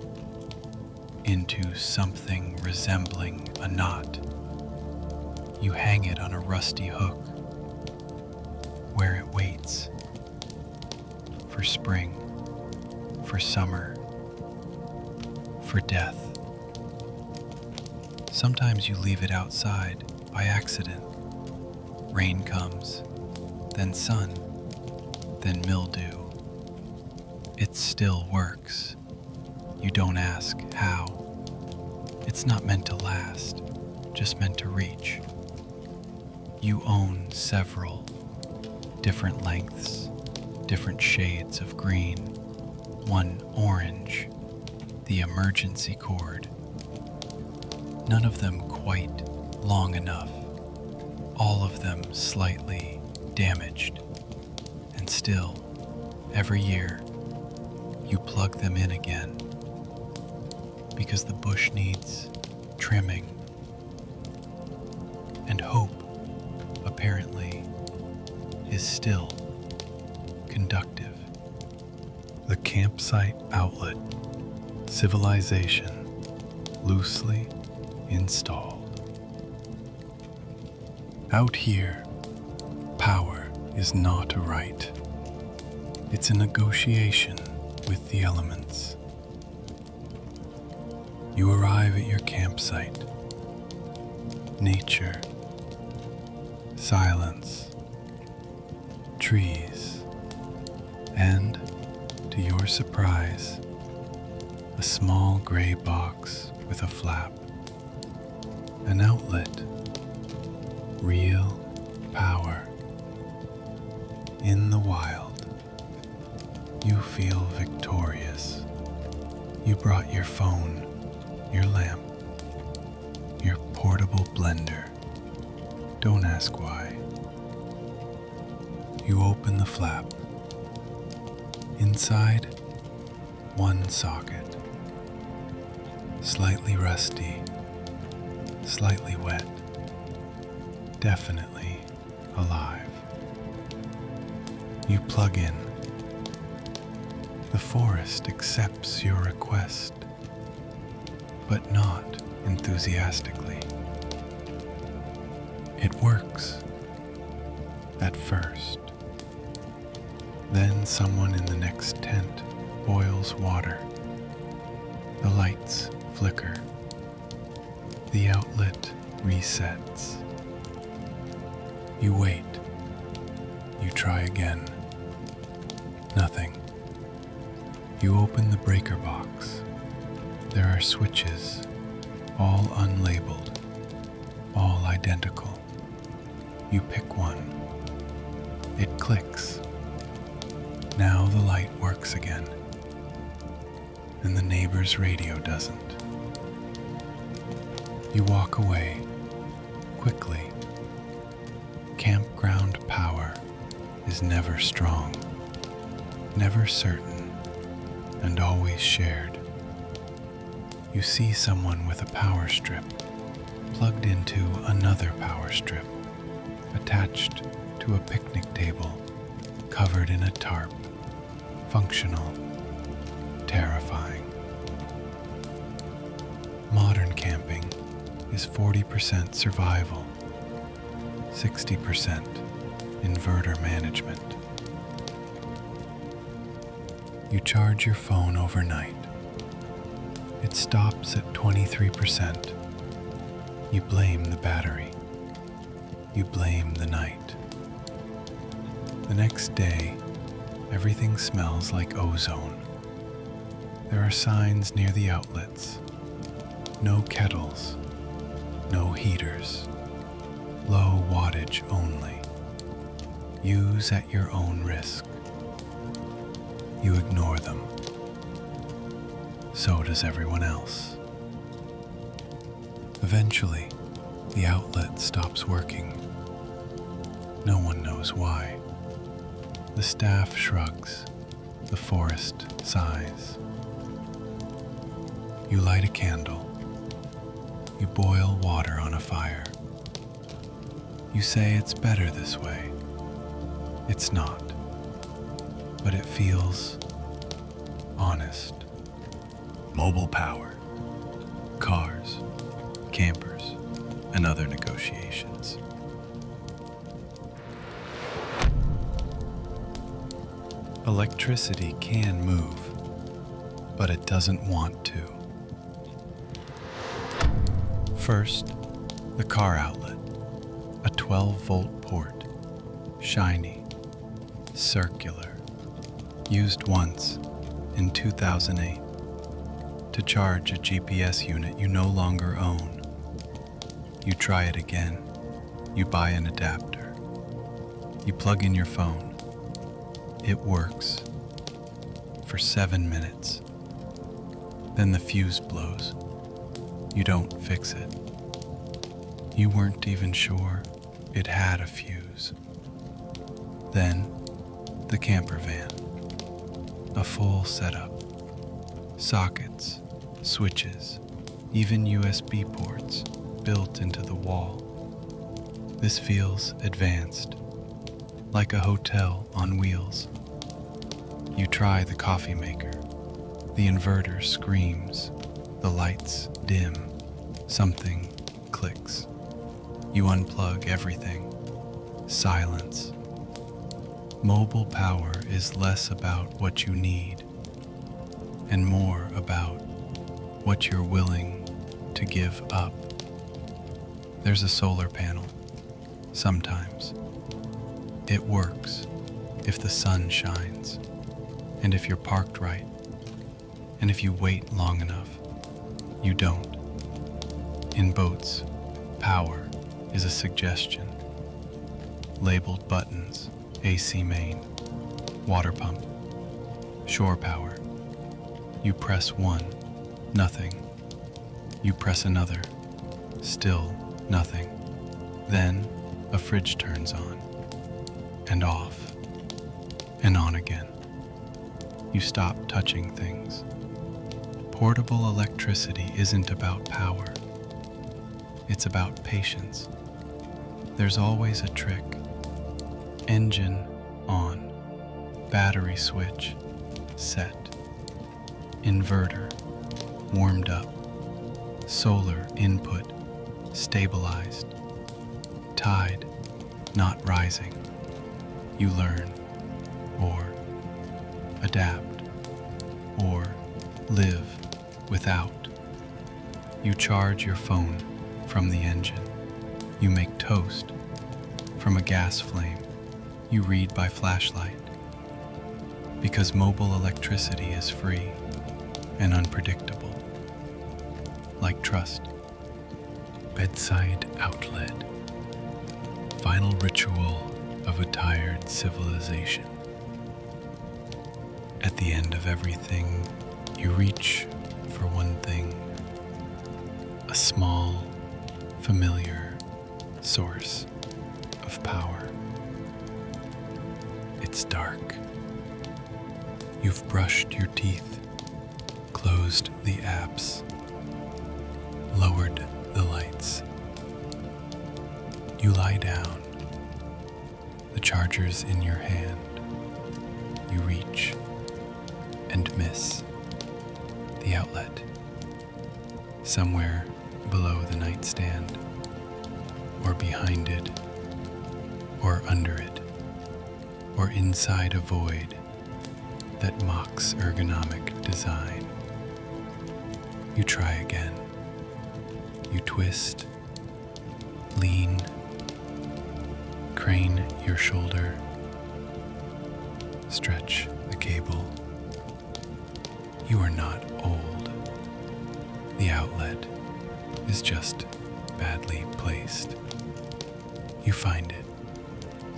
into something resembling a knot. You hang it on a rusty hook, where it waits for spring, for summer, for death. Sometimes you leave it outside by accident. Rain comes, then sun, then mildew. It still works. You don't ask how. It's not meant to last, just meant to reach. You own several, different lengths, different shades of green. One orange, the emergency cord. None of them quite long enough. All of them slightly damaged. And still, every year, you plug them in again. Because the bush needs trimming. And hope, apparently, is still conductive. The campsite outlet, civilization, loosely installed. Out here, power is not a right. It's a negotiation with the elements. You arrive at your campsite. Nature, silence, trees, and, to your surprise, a small gray box with a flap. An outlet. Real power. In the wild, you feel victorious. You brought your phone, your lamp, your portable blender. Don't ask why. You open the flap. Inside, one socket. Slightly rusty, slightly wet, definitely alive. You plug in. The forest accepts your request, but not enthusiastically. It works at first. Then someone in the next tent boils water. The lights flicker. The outlet resets. You wait. You try again. Nothing. You open the breaker box. There are switches, all unlabeled, all identical. You pick one. It clicks. Now the light works again, and the neighbor's radio doesn't. You walk away, quickly. Campground power is never strong, never certain, and always shared. You see someone with a power strip plugged into another power strip, attached to a picnic table, covered in a tarp, functional, terrifying. Modern camping is 40% survival, 60% inverter management. You charge your phone overnight. It stops at 23%. You blame the battery. You blame the night. The next day, everything smells like ozone. There are signs near the outlets. No kettles, no heaters, low wattage only. Use at your own risk. You ignore them. So does everyone else. Eventually, the outlet stops working. No one knows why. The staff shrugs. The forest sighs. You light a candle. You boil water on a fire. You say it's better this way. It's not. But it feels honest. Mobile power, cars, campers, and other negotiations. Electricity can move, but it doesn't want to. First, the car outlet, a 12-volt port, shiny, circular, used once in 2008 to charge a GPS unit you no longer own. You try it again. You buy an adapter. You plug in your phone. It works for 7 minutes. Then the fuse blows. You don't fix it. You weren't even sure it had a fuse. Then the camper van. A full setup. Sockets, switches, even USB ports built into the wall. This feels advanced, like a hotel on wheels. You try the coffee maker. The inverter screams. The lights dim. Something clicks. You unplug everything. Silence. Mobile power is less about what you need and more about what you're willing to give up. There's a solar panel. Sometimes. It works if the sun shines, and if you're parked right, and if you wait long enough. You don't. In boats, power is a suggestion. Labeled buttons, AC main, water pump, shore power. You press one, nothing. You press another, still nothing. Then a fridge turns on and off. and on again. You stop touching things. Portable electricity isn't about power. It's about patience. There's always a trick. Engine on. Battery switch set. Inverter warmed up. Solar input stabilized. Tide not rising. You learn, or adapt, or live without. You charge your phone from the engine. You make toast from a gas flame. You read by flashlight. Because mobile electricity is free and unpredictable, like trust. Bedside outlet. Final ritual of a tired civilization. At the end of everything, you reach for one thing. A small, familiar source of power. It's dark. You've brushed your teeth, closed the apps, lowered the lights. You lie down, the charger's in your hand. You reach and miss the outlet. Somewhere below the nightstand, or behind it, or under it, or inside a void that mocks ergonomic design. You try again. You twist, lean, crane your shoulder, stretch the cable. You are not old. The outlet is just badly placed. You find it,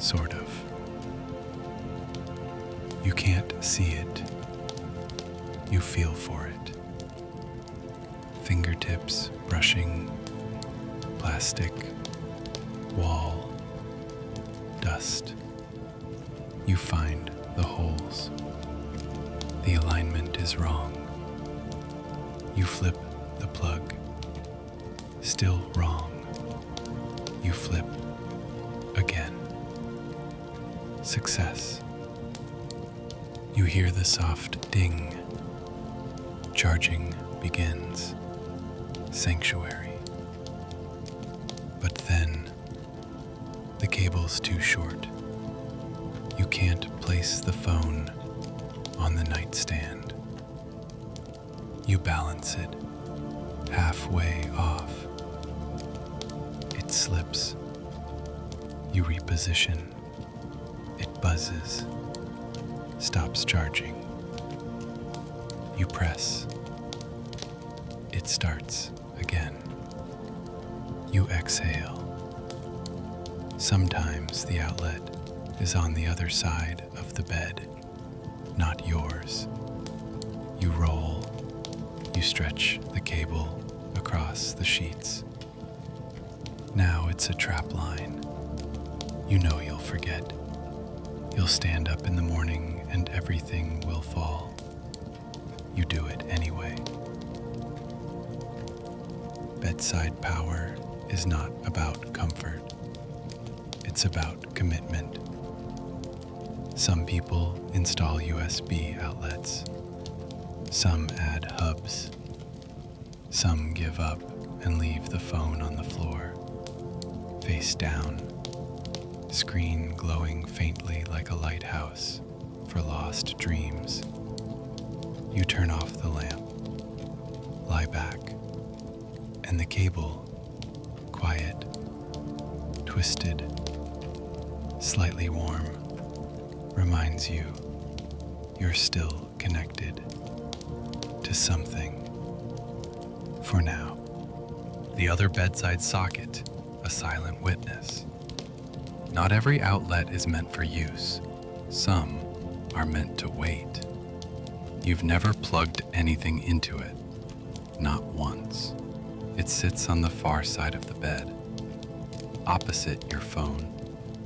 sort of. You can't see it. You feel for it. Fingertips brushing plastic, wall, dust. You find the holes. The alignment is wrong. You flip the plug. Still wrong. You flip again. Success. You hear the soft ding. Charging begins. Sanctuary. But then, the cable's too short. You can't place the phone on the nightstand. You balance it halfway off. It slips. You reposition. It buzzes. Stops charging. You press. It starts again. You exhale. Sometimes the outlet is on the other side of the bed, not yours. You roll. You stretch the cable across the sheets. Now it's a trap line. You know you'll forget. You'll stand up in the morning and everything will fall. You do it anyway. Bedside power is not about comfort. It's about commitment. Some people install USB outlets. Some add hubs. Some give up and leave the phone on the floor, face down, screen glowing faintly like a lighthouse for lost dreams. You turn off the lamp, lie back, and the cable, quiet, twisted, slightly warm, reminds you you're still connected to something for now. The other bedside socket, a silent witness. Not every outlet is meant for use. Some are meant to wait. You've never plugged anything into it, not once. It sits on the far side of the bed, opposite your phone,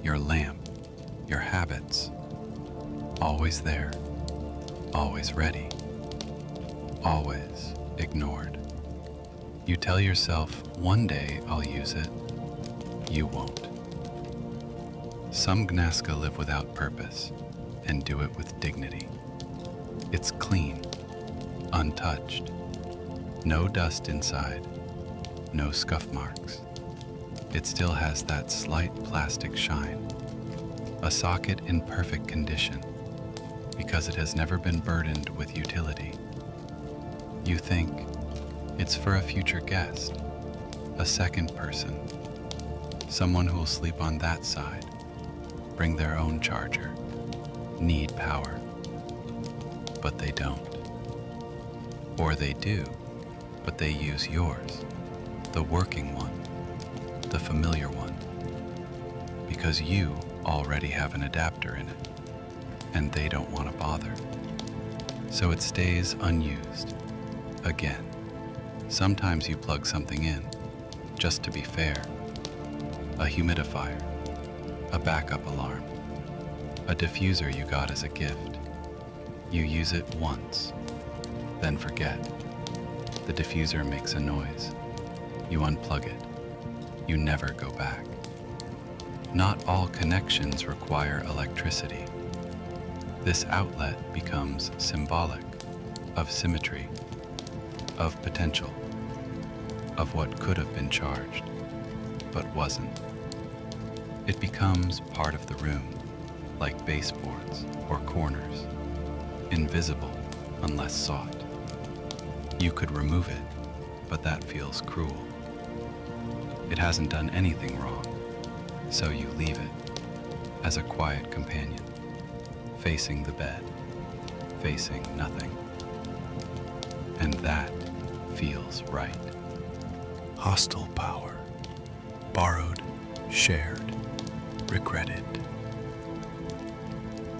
your lamp, your habits. Always there, always ready, always ignored. You tell yourself, one day I'll use it. You won't. Some Gnaska live without purpose and do it with dignity. It's clean, untouched, no dust inside, no scuff marks. It still has that slight plastic shine, a socket in perfect condition, because it has never been burdened with utility. You think it's for a future guest, a second person, someone who'll sleep on that side, bring their own charger, need power. But they don't. Or they do, but they use yours, the working one, the familiar one, because you already have an adapter in it, and they don't want to bother. So it stays unused. Again, sometimes you plug something in, just to be fair. A humidifier, a backup alarm, a diffuser you got as a gift. You use it once, then forget. The diffuser makes a noise. You unplug it. You never go back. Not all connections require electricity. This outlet becomes symbolic of symmetry, of potential, of what could have been charged, but wasn't. It becomes part of the room, like baseboards or corners, invisible unless sought. You could remove it, but that feels cruel. It hasn't done anything wrong, so you leave it as a quiet companion, facing the bed, facing nothing. And that feels right. Hostile power, borrowed, shared, regretted.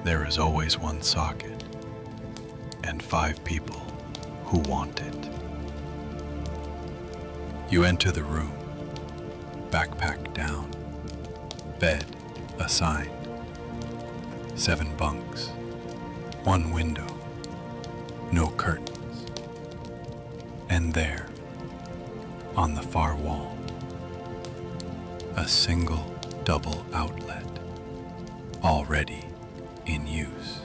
There is always one socket, and 5 people who want it. You enter the room, backpack down, bed assigned, 7 bunks, 1 window, no curtains. And there, on the far wall, a single double outlet, already in use.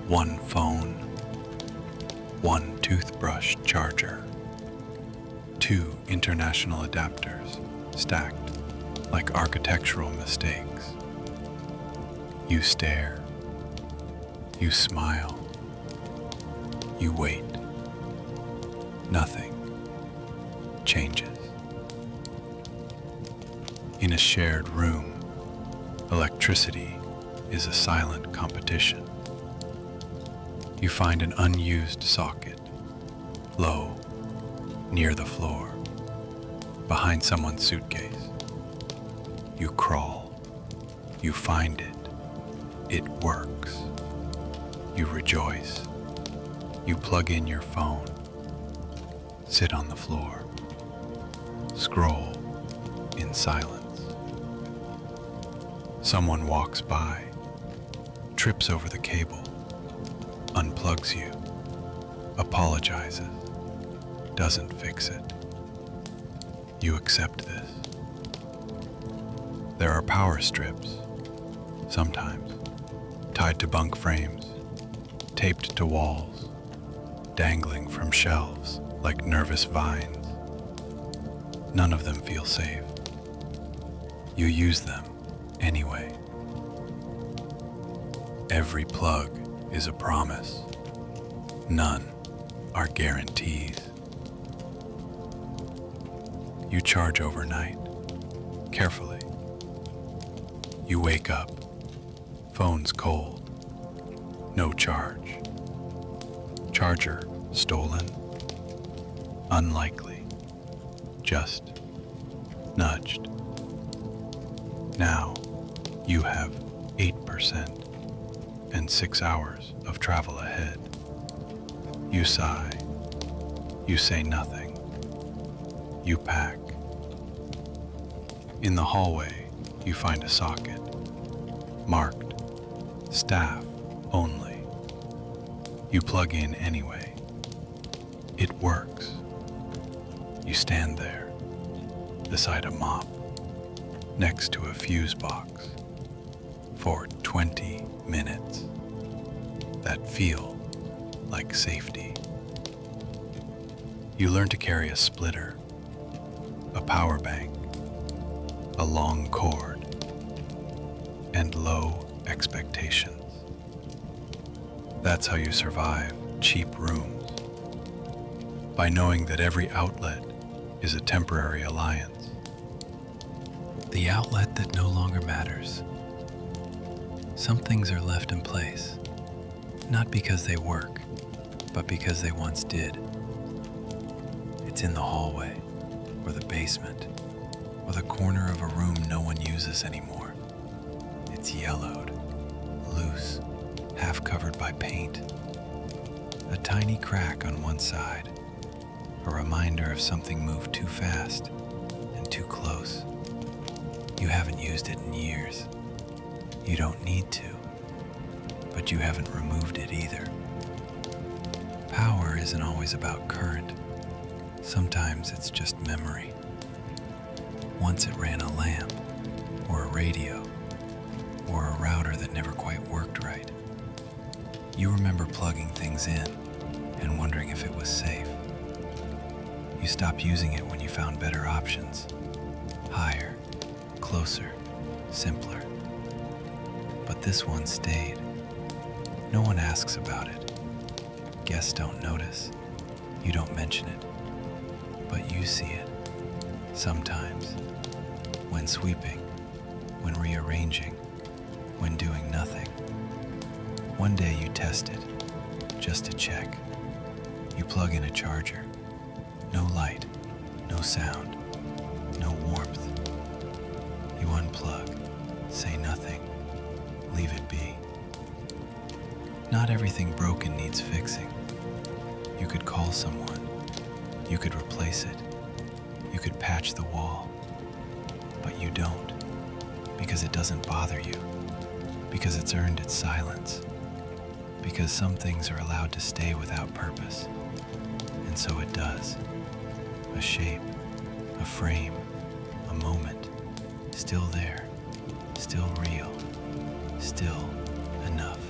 1 phone, 1 toothbrush charger, 2 international adapters stacked like architectural mistakes. You stare, you smile, you wait. Nothing changes. In a shared room, electricity is a silent competition. You find an unused socket, low, near the floor, behind someone's suitcase. You crawl, you find it, it works. You rejoice, you plug in your phone, sit on the floor, scroll in silence. Someone walks by, trips over the cable, unplugs you, apologizes, doesn't fix it. You accept this. There are power strips, sometimes tied to bunk frames, taped to walls, dangling from shelves like nervous vines. None of them feel safe. You use them anyway. Every plug is a promise. None are guarantees. You charge overnight, carefully. You wake up, phone's cold, no charge. Charger stolen? Unlikely, just nudged. Now you have 8% and 6 hours of travel ahead. You sigh, you say nothing, you pack. In the hallway, you find a socket, marked staff only. You plug in anyway. It works. You stand there, beside a mop, next to a fuse box, for 20 minutes that feel like safety. You learn to carry a splitter, a power bank, a long cord, and low expectations. That's how you survive cheap rooms, by knowing that every outlet is a temporary alliance. The outlet that no longer matters. Some things are left in place, not because they work, but because they once did. It's in the hallway, or the basement, or the corner of a room no one uses anymore. It's yellowed, loose, half covered by paint. A tiny crack on one side, a reminder of something moved too fast and too close. You haven't used it in years. You don't need to, but you haven't removed it either. Power isn't always about current. Sometimes it's just memory. Once it ran a lamp, or a radio, or a router that never quite worked right. You remember plugging things in and wondering if it was safe. You stopped using it when you found better options. Higher, closer, simpler. But this one stayed. No one asks about it. Guests don't notice. You don't mention it. But you see it. Sometimes. When sweeping. When rearranging. When doing nothing. One day you test it. Just to check. You plug in a charger. No light. No sound. No warmth. You unplug. Say nothing. Leave it be. Not everything broken needs fixing. You could call someone. You could replace it. You could patch the wall. But you don't. Because it doesn't bother you. Because it's earned its silence. Because some things are allowed to stay without purpose. And so it does. A shape, a frame, a moment. Still there. Still real. Still enough.